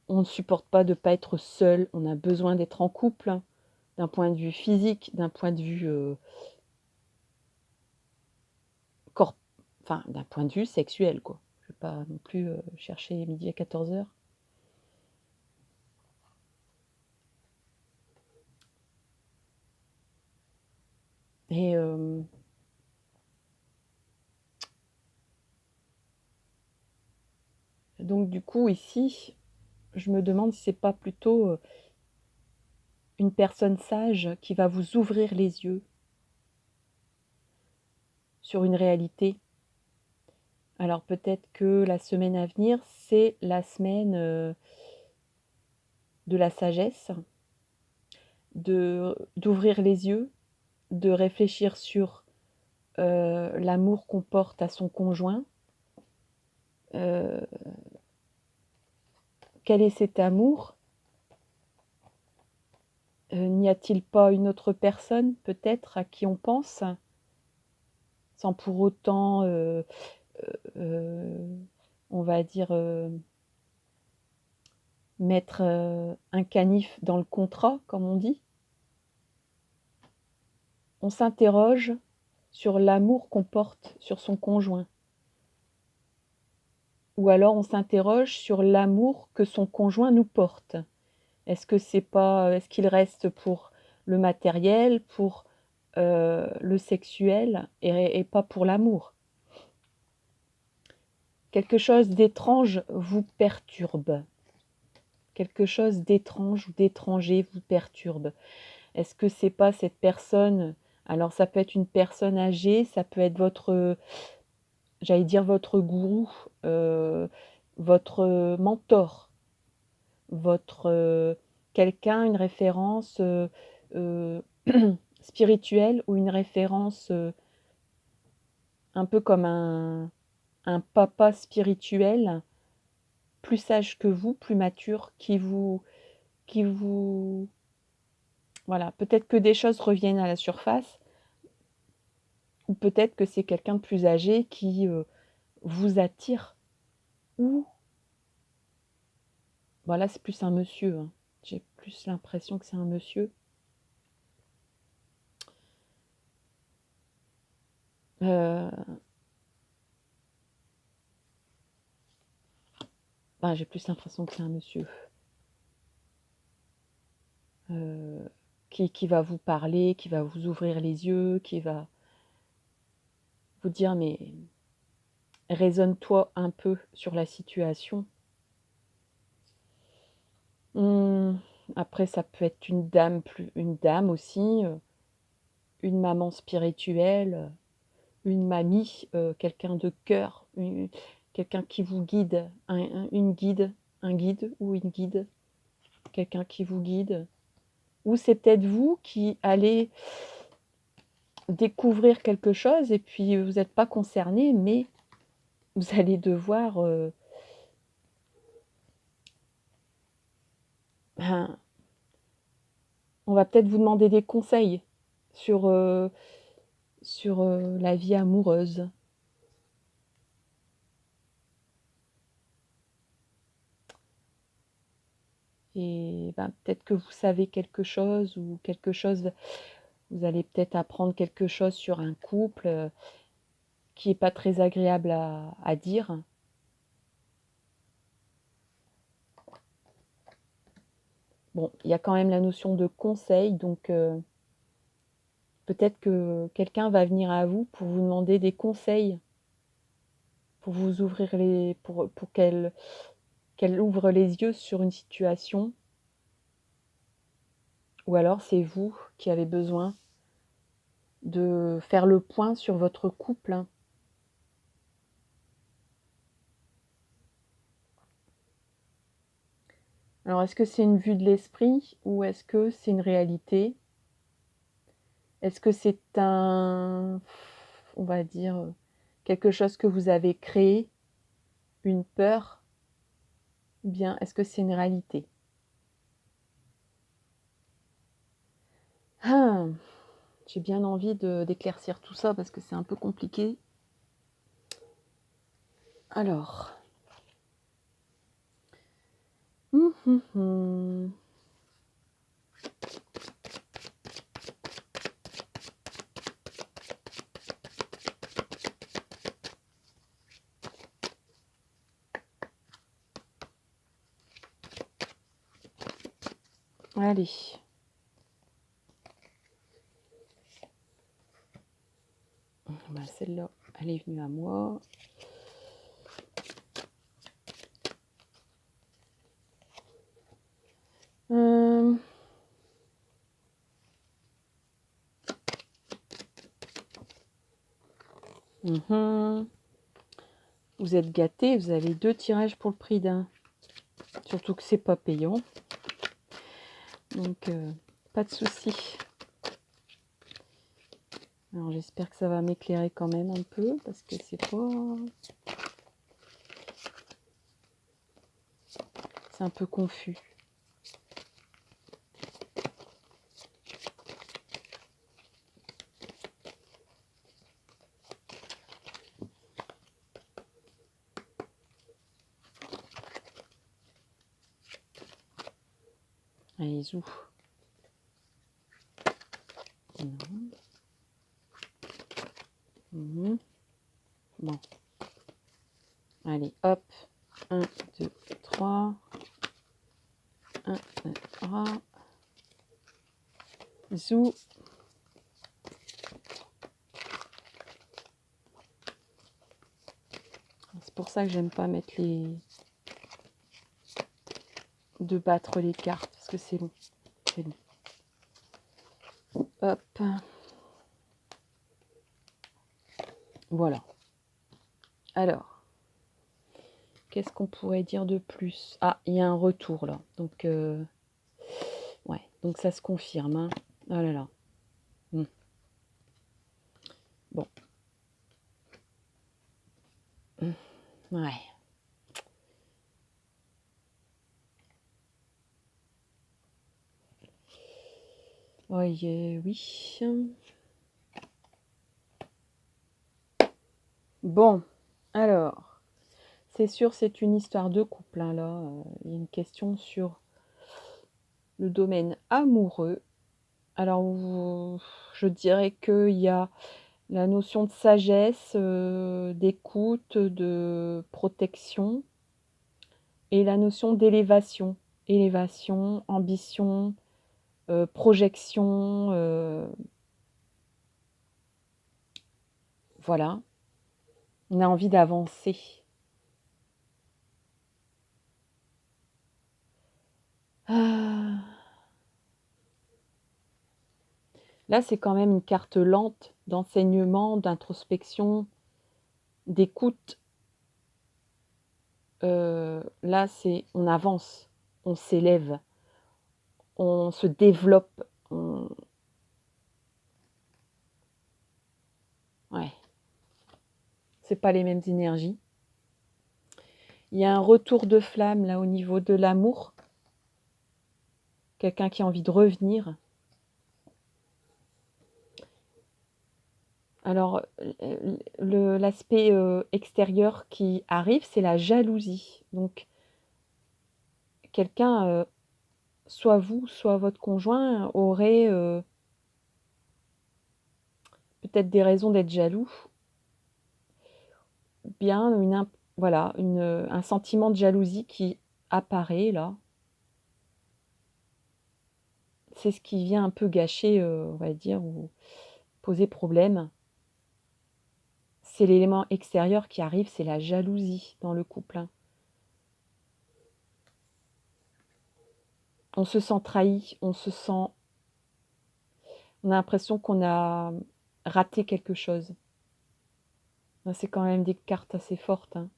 ne supporte pas de pas être seul, on a besoin d'être en couple, d'un point de vue physique, d'un point de vue, corp enfin, d'un point de vue sexuel, quoi. Je vais pas non plus, chercher midi à 14h. Et donc du coup, ici, je me demande si c'est pas plutôt, une personne sage qui va vous ouvrir les yeux sur une réalité. Alors peut-être que la semaine à venir, c'est la semaine, de la sagesse, d'ouvrir les yeux, de réfléchir sur, l'amour qu'on porte à son conjoint. Heu, Quel est cet amour? N'y a-t-il pas une autre personne peut-être à qui on pense? Sans pour autant, heu, on va dire, mettre, un canif dans le contrat, comme on dit. On s'interroge sur l'amour qu'on porte sur son conjoint. Ou alors on s'interroge sur l'amour que son conjoint nous porte. Est-ce que c'est pas, est-ce qu'il reste pour le matériel, pour le sexuel et pas pour l'amour? Quelque chose d'étrange vous perturbe. Quelque chose d'étrange ou d'étranger vous perturbe. Est-ce que c'est pas cette personne, alors ça peut être une personne âgée, ça peut être votre, j'allais dire votre gourou, votre mentor, votre, quelqu'un, une référence, heu, spirituelle ou une référence, un peu comme un papa spirituel, plus sage que vous, plus mature, qui vous voilà, peut-être que des choses reviennent à la surface ou peut-être que c'est quelqu'un de plus âgé qui, vous attire ou voilà, c'est plus un monsieur, hein. J'ai plus l'impression que c'est un monsieur. Heu, j'ai plus l'impression que c'est un monsieur, heu, qui va vous parler, qui va vous ouvrir les yeux, qui va vous dire: «Mais raisonne-toi un peu sur la situation». Mmh, après ça peut être une dame aussi, une maman spirituelle, une mamie, quelqu'un de cœur, quelqu'un qui vous guide, un guide ou une guide, quelqu'un qui vous guide. Ou c'est peut-être vous qui allez découvrir quelque chose et puis vous êtes pas concerné, mais vous allez devoir, ben, on va peut-être vous demander des conseils sur, la vie amoureuse et ben, peut-être que vous savez quelque chose ou quelque chose vous allez peut-être apprendre quelque chose sur un couple, qui est pas très agréable à dire. Bon, il y a quand même la notion de conseil, donc peut-être que quelqu'un va venir à vous pour vous demander des conseils, pour vous ouvrir les pour qu'elle ouvre les yeux sur une situation ou alors c'est vous qui avez besoin de faire le point sur votre couple, hein. Alors est-ce que c'est une vue de l'esprit ou est-ce que c'est une réalité? Est-ce que c'est on va dire, quelque chose que vous avez créé, une peur? Ou bien est-ce que c'est une réalité? Ah! J'ai bien envie d'éclaircir tout ça parce que c'est un peu compliqué. Alors, mmh mh, mmh. Allez, celle-là, elle est venue à moi. Hem, mmh. Vous êtes gâtés, vous avez 2 tirages pour le prix d'un. Surtout que c'est pas payant, donc pas de souci. Alors j'espère que ça va m'éclairer quand même un peu parce que c'est un peu confus. Allez, zou. Non. Mmh. Bon, allez, hop. 1, 2, 3. Zou. C'est pour ça que j'aime pas mettre de battre les cartes, parce que c'est long. C'est long. Hop. Voilà. Alors, qu'est-ce qu'on pourrait dire de plus? Ah, il y a un retour là. Donc, ouais, donc ça se confirme. Hein. Oh là là. Bon. Ouais. Oui, oui. Bon, alors, c'est sûr, c'est une histoire de couple. Hein, là, il y a une question sur le domaine amoureux. Alors, je dirais qu'il y a la notion de sagesse, d'écoute, de protection, et la notion d'élévation. Élévation, ambition, projection, voilà. On a envie d'avancer. Là, c'est quand même une carte lente d'enseignement, d'introspection, d'écoute. Là, c'est on avance, on s'élève, on se développe. Ouais, c'est pas les mêmes énergies. Il y a un retour de flamme là au niveau de l'amour. Quelqu'un qui a envie de revenir. Alors, l'aspect extérieur qui arrive, c'est la jalousie. Donc, quelqu'un, soit vous, soit votre conjoint, aurait peut-être des raisons d'être jaloux. Bien, voilà, un sentiment de jalousie qui apparaît là. C'est ce qui vient un peu gâcher, on va dire, ou poser problème. C'est l'élément extérieur qui arrive, c'est la jalousie dans le couple. Hein. On se sent trahi, on a l'impression qu'on a raté quelque chose. C'est quand même des cartes assez fortes. Hein.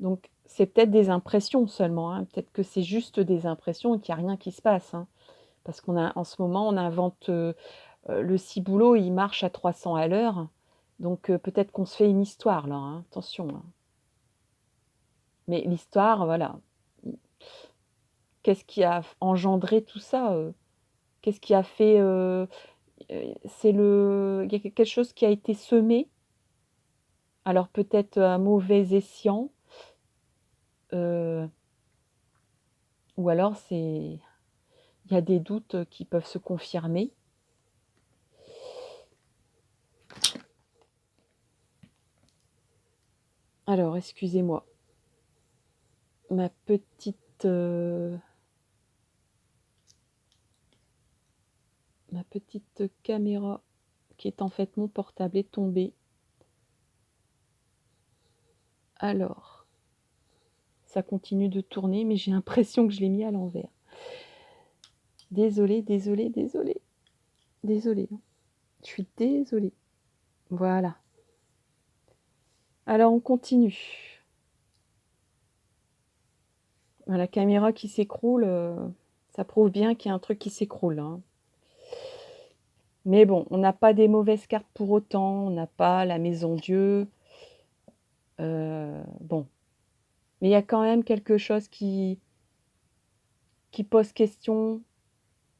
Donc, c'est peut-être des impressions seulement. Hein. Peut-être que c'est juste des impressions et qu'il n'y a rien qui se passe. Hein. Parce qu'en ce moment, on invente le ciboulot, il marche à 300 à l'heure. Donc, peut-être qu'on se fait une histoire là. Hein. Attention. Hein. Mais l'histoire, voilà. Qu'est-ce qui a engendré tout ça Qu'est-ce qui a fait il y a quelque chose qui a été semé. Alors peut-être un mauvais escient. Ou alors il y a des doutes qui peuvent se confirmer. Alors, excusez-moi. Ma petite caméra, qui est en fait mon portable, est tombée. Alors, ça continue de tourner, mais j'ai l'impression que je l'ai mis à l'envers. Désolée. Désolée. Je suis désolée. Voilà. Alors, on continue. La caméra qui s'écroule, ça prouve bien qu'il y a un truc qui s'écroule. Hein. Mais bon, on n'a pas des mauvaises cartes pour autant, on n'a pas la maison Dieu. Bon. Mais il y a quand même quelque chose qui pose question,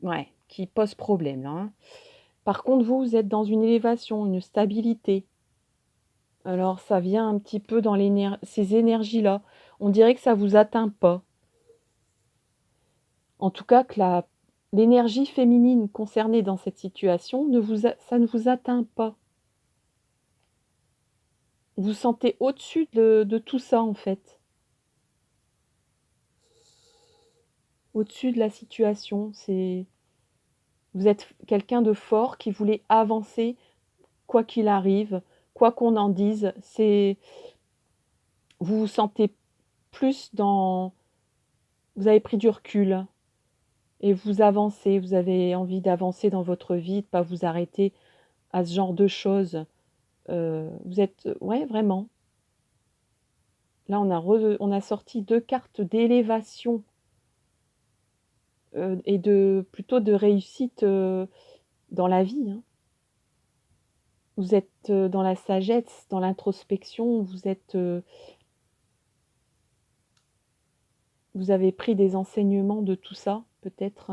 ouais, qui pose problème. Là, hein. Par contre, vous êtes dans une élévation, une stabilité. Alors, ça vient un petit peu dans ces énergies-là. On dirait que ça ne vous atteint pas. En tout cas, que l'énergie féminine concernée dans cette situation, ça ne vous atteint pas. Vous vous sentez au-dessus de tout ça, en fait. au-dessus de la situation. Vous êtes quelqu'un de fort qui voulait avancer quoi qu'il arrive, quoi qu'on en dise. Vous vous sentez plus dans... Vous avez pris du recul et vous avancez. Vous avez envie d'avancer dans votre vie, de ne pas vous arrêter à ce genre de choses. Vous êtes... Ouais, vraiment. Là, on a sorti 2 cartes d'élévation et plutôt de réussite dans la vie, hein. Vous êtes dans la sagesse, dans l'introspection, vous avez pris des enseignements de tout ça, peut-être.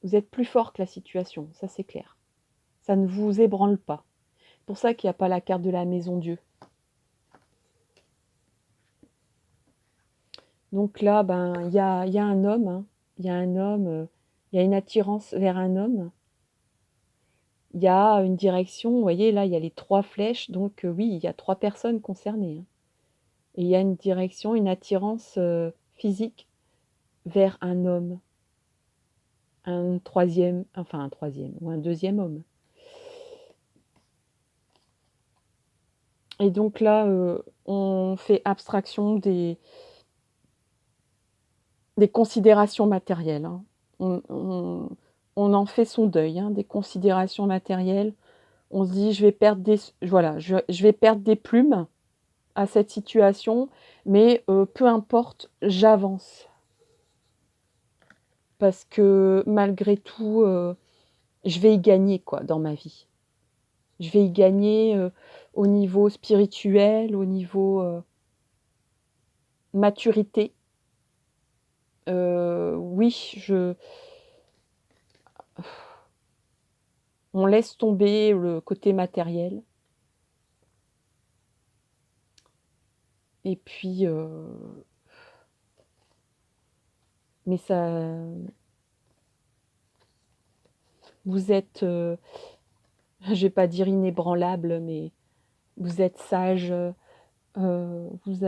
Vous êtes plus fort que la situation, ça c'est clair. Ça ne vous ébranle pas. C'est pour ça qu'il n'y a pas la carte de la maison Dieu. Donc là, il y a un homme, hein. Il y a un homme, il y a une attirance vers un homme. Il y a une direction, vous voyez, là, il y a les 3 flèches, donc oui, il y a 3 personnes concernées, hein. Et il y a une direction, une attirance physique vers un homme, un troisième ou un deuxième homme. Et donc là, on fait abstraction des considérations matérielles, hein. On en fait son deuil, hein, des considérations matérielles. On se dit, je vais perdre je vais perdre des plumes à cette situation, mais peu importe, j'avance. Parce que malgré tout, je vais y gagner quoi dans ma vie. Je vais y gagner au niveau spirituel, au niveau maturité. Oui, on laisse tomber le côté matériel. Et puis, mais ça, vous êtes, je vais pas dire inébranlable, mais vous êtes sage. Vous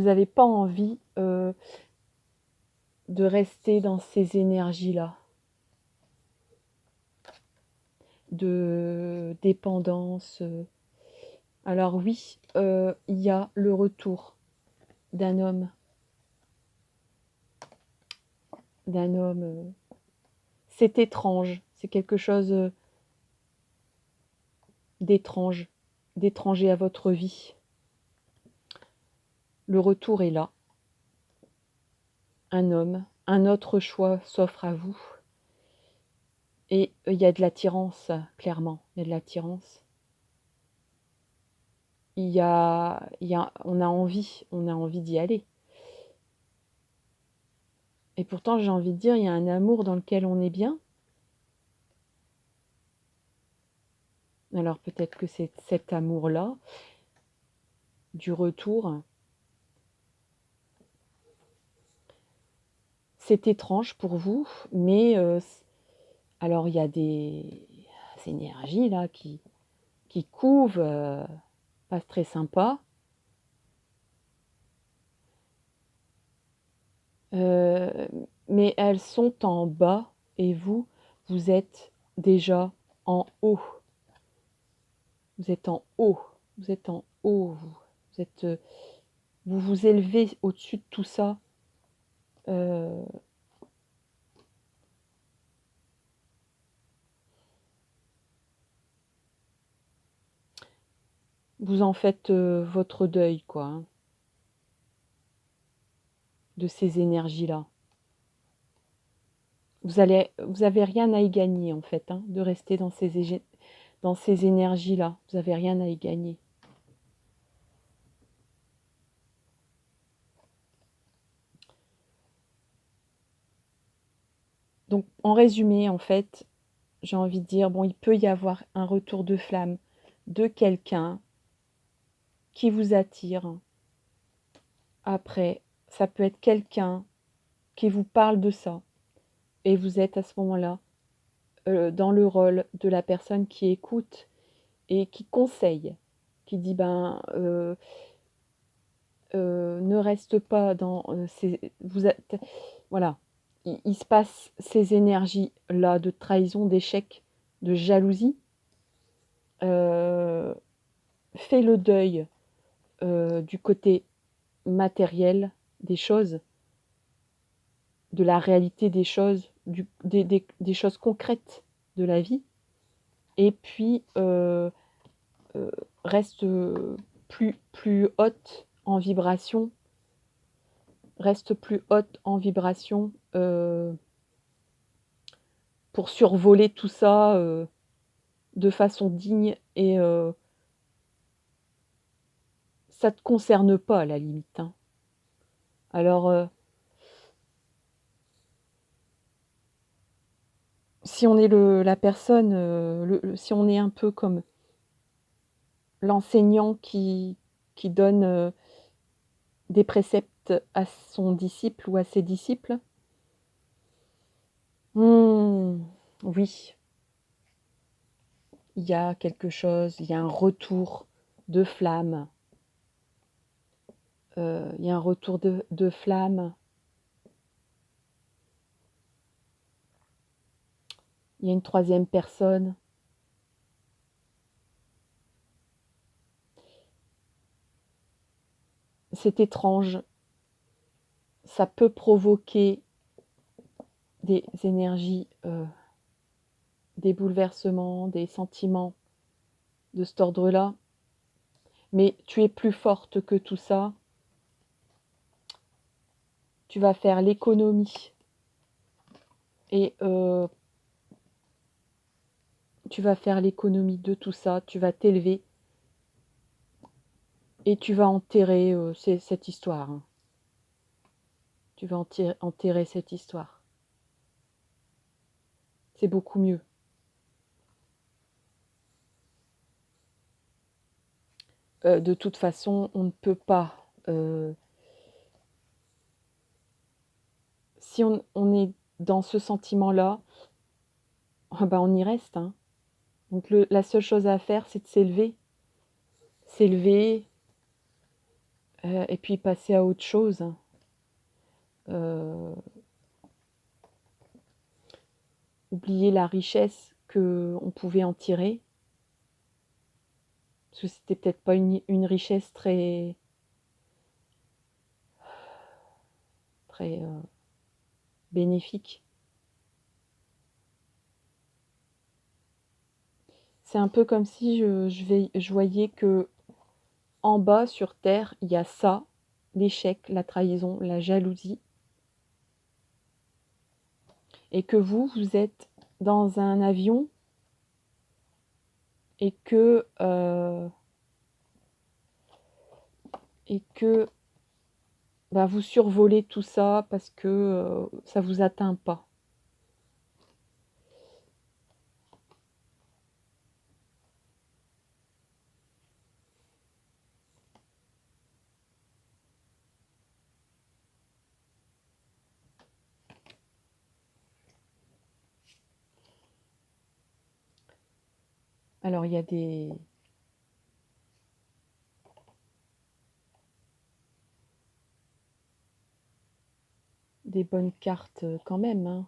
avez pas envie de rester dans ces énergies-là, de dépendance. Alors oui, il y a le retour d'un homme. C'est étrange, c'est quelque chose d'étranger à votre vie. Le retour est là. Un homme, un autre choix s'offre à vous. Et il y a de l'attirance, clairement. Il y a de l'attirance. On a envie d'y aller. Et pourtant, j'ai envie de dire, il y a un amour dans lequel on est bien. Alors peut-être que c'est cet amour-là, du retour, c'est étrange pour vous, mais alors il y a des énergies là qui couvent, pas très sympa. Mais elles sont en bas et vous êtes déjà en haut. Vous êtes en haut. Vous êtes en haut, vous. Vous vous élevez au-dessus de tout ça. Vous en faites votre deuil, quoi, hein, de ces énergies-là. Vous avez rien à y gagner, en fait, hein, de rester dans ces énergies-là. Vous avez rien à y gagner. Donc, en résumé, en fait, j'ai envie de dire, bon, il peut y avoir un retour de flamme de quelqu'un qui vous attire. Après, ça peut être quelqu'un qui vous parle de ça. Et vous êtes à ce moment-là dans le rôle de la personne qui écoute et qui conseille, qui dit, ne reste pas dans voilà, il se passe ces énergies-là de trahison, d'échec, de jalousie. Fais le deuil du côté matériel des choses, de la réalité des choses, des choses concrètes de la vie, et puis reste plus haute en vibration, reste plus haute en vibration pour survoler tout ça de façon digne, et ça ne te concerne pas à la limite, hein. Alors, si on est la personne, si on est un peu comme l'enseignant qui donne des préceptes à son disciple ou à ses disciples, oui, il y a quelque chose, il y a un retour de flamme. Il y a un retour de flamme. Il y a une troisième personne. C'est étrange. Ça peut provoquer des énergies, des bouleversements, des sentiments de cet ordre-là. Mais tu es plus forte que tout ça. Tu vas faire l'économie. Et tu vas faire l'économie de tout ça. Tu vas t'élever. Et tu vas enterrer cette histoire, hein. Tu vas enterrer cette histoire. C'est beaucoup mieux. De toute façon, on ne peut pas. Si on est dans ce sentiment-là, on y reste, hein. Donc la seule chose à faire, c'est de s'élever. S'élever, et puis passer à autre chose. Oublier la richesse qu'on pouvait en tirer. Parce que c'était peut-être pas une richesse très bénéfique. C'est un peu comme si je voyais que en bas sur Terre, il y a ça, l'échec, la trahison, la jalousie. Et que vous êtes dans un avion et que vous survolez tout ça parce que ça vous atteint pas. Alors il y a des bonnes cartes quand même, hein.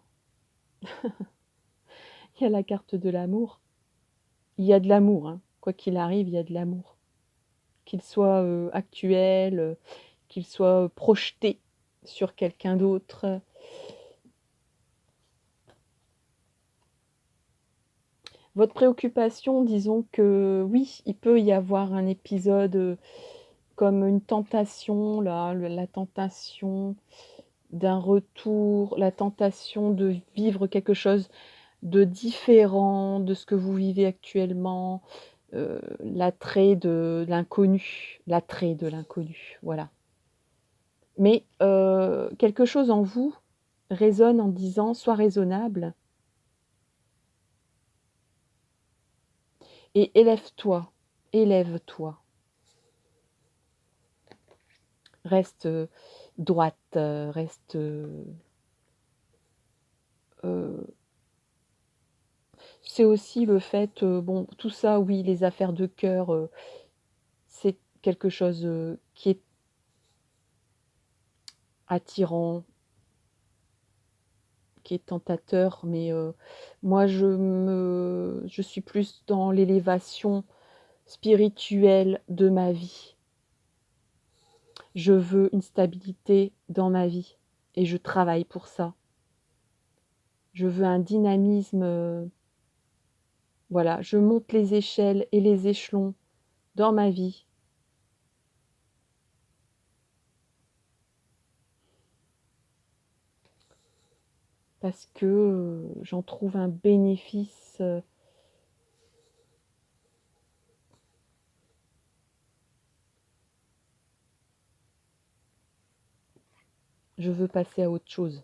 Il y a la carte de l'amour. Il y a de l'amour, hein. Quoi qu'il arrive, il y a de l'amour. Qu'il soit actuel, qu'il soit projeté sur quelqu'un d'autre. Votre préoccupation, disons que oui, il peut y avoir un épisode comme une tentation, là, la tentation d'un retour, la tentation de vivre quelque chose de différent de ce que vous vivez actuellement, l'attrait de l'inconnu, voilà. Mais quelque chose en vous résonne en disant: «Sois raisonnable et élève-toi, élève-toi. Reste droite, reste c'est aussi le fait, bon, tout ça, oui, les affaires de cœur, c'est quelque chose qui est attirant, qui est tentateur, mais moi je suis plus dans l'élévation spirituelle de ma vie. Je veux une stabilité dans ma vie et je travaille pour ça. Je veux un dynamisme, voilà, je monte les échelles et les échelons dans ma vie. Parce que j'en trouve un bénéfice je veux passer à autre chose.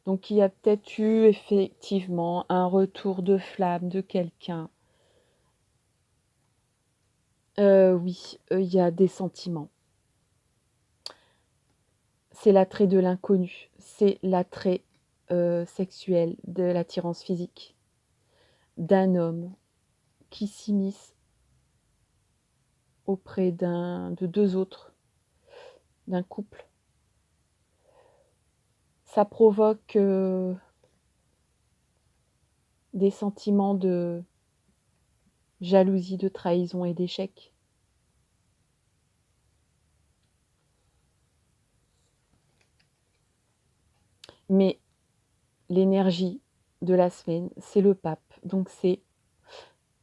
Donc il y a peut-être eu effectivement un retour de flamme de quelqu'un. Oui, il y a des sentiments. C'est l'attrait de l'inconnu, c'est l'attrait sexuel, de l'attirance physique d'un homme qui s'immisce auprès de deux autres, d'un couple. Ça provoque des sentiments de jalousie, de trahison et d'échec. Mais l'énergie de la semaine, c'est le pape. Donc c'est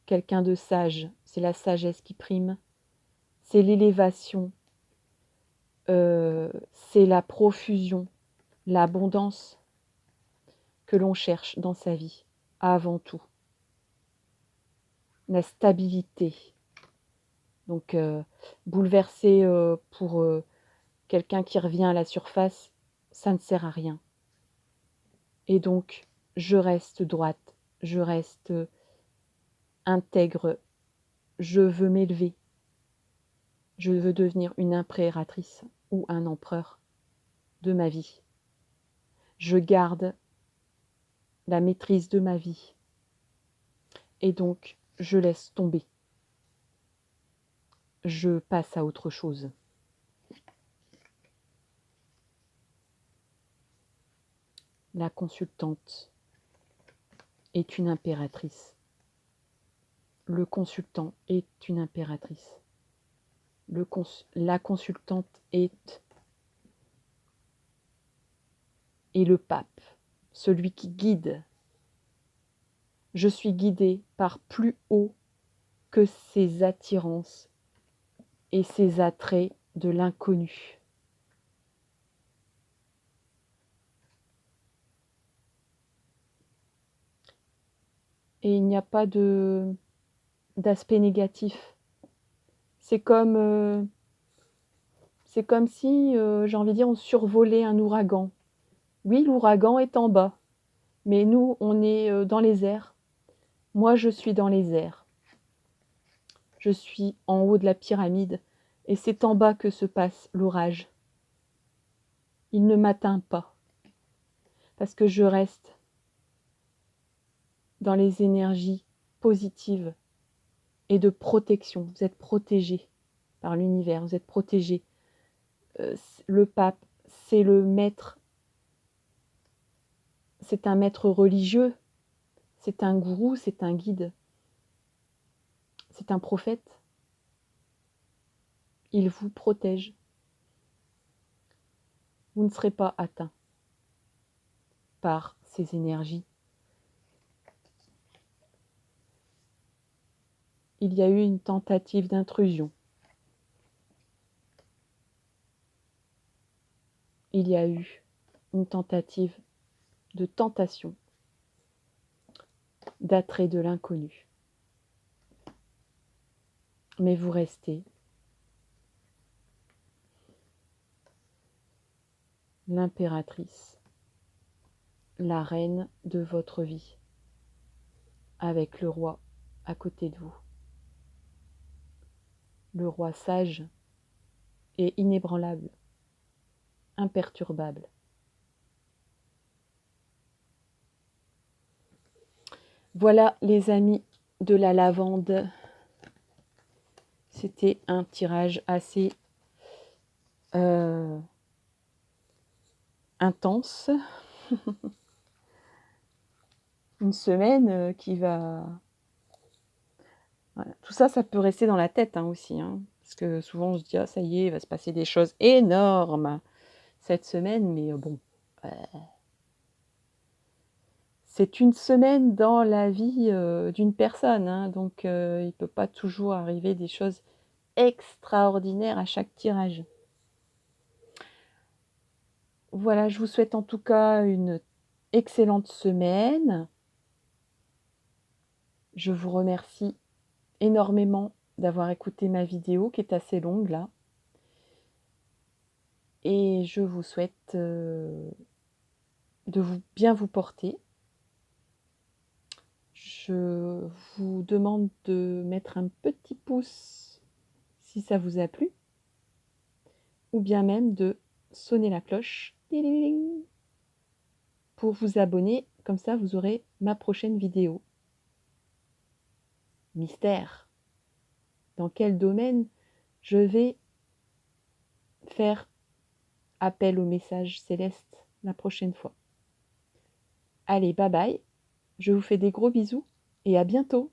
quelqu'un de sage, c'est la sagesse qui prime, c'est l'élévation, c'est la profusion, l'abondance que l'on cherche dans sa vie, avant tout. La stabilité. Donc bouleversé pour quelqu'un qui revient à la surface, ça ne sert à rien. Et donc, je reste droite, je reste intègre, je veux m'élever, je veux devenir une impératrice ou un empereur de ma vie. Je garde la maîtrise de ma vie. Et donc, je laisse tomber. Je passe à autre chose. La consultante est une impératrice. Le consultant est une impératrice. La consultante est le pape, celui qui guide. Je suis guidée par plus haut que ces attirances et ces attraits de l'inconnu. Et il n'y a pas d'aspect négatif. C'est comme si, j'ai envie de dire, on survolait un ouragan. Oui, l'ouragan est en bas, mais nous, on est dans les airs. Moi, je suis dans les airs. Je suis en haut de la pyramide et c'est en bas que se passe l'orage. Il ne m'atteint pas parce que je reste dans les énergies positives et de protection. Vous êtes protégés par l'univers, vous êtes protégés. Le pape, c'est le maître, c'est un maître religieux, c'est un gourou, c'est un guide, c'est un prophète. Il vous protège. Vous ne serez pas atteint par ces énergies. Il y a eu une tentative d'intrusion. Il y a eu une tentative de tentation, d'attrait de l'inconnu. Mais vous restez l'impératrice, la reine de votre vie, avec le roi à côté de vous. Le roi sage et inébranlable, imperturbable. Voilà les amis de la lavande. C'était un tirage assez intense, une semaine qui va... Voilà. Tout ça, ça peut rester dans la tête aussi, hein, parce que souvent on se dit: «Ah ça y est, il va se passer des choses énormes cette semaine», mais bon, c'est une semaine dans la vie, d'une personne, hein, donc il ne peut pas toujours arriver des choses extraordinaires à chaque tirage. Voilà, je vous souhaite en tout cas une excellente semaine. Je vous remercie énormément d'avoir écouté ma vidéo qui est assez longue là. Et je vous souhaite de bien vous porter. Je vous demande de mettre un petit pouce si ça vous a plu, ou bien même de sonner la cloche pour vous abonner, comme ça vous aurez ma prochaine vidéo. Mystère. Dans quel domaine je vais faire appel au message céleste la prochaine fois. Allez, bye bye, je vous fais des gros bisous et à bientôt.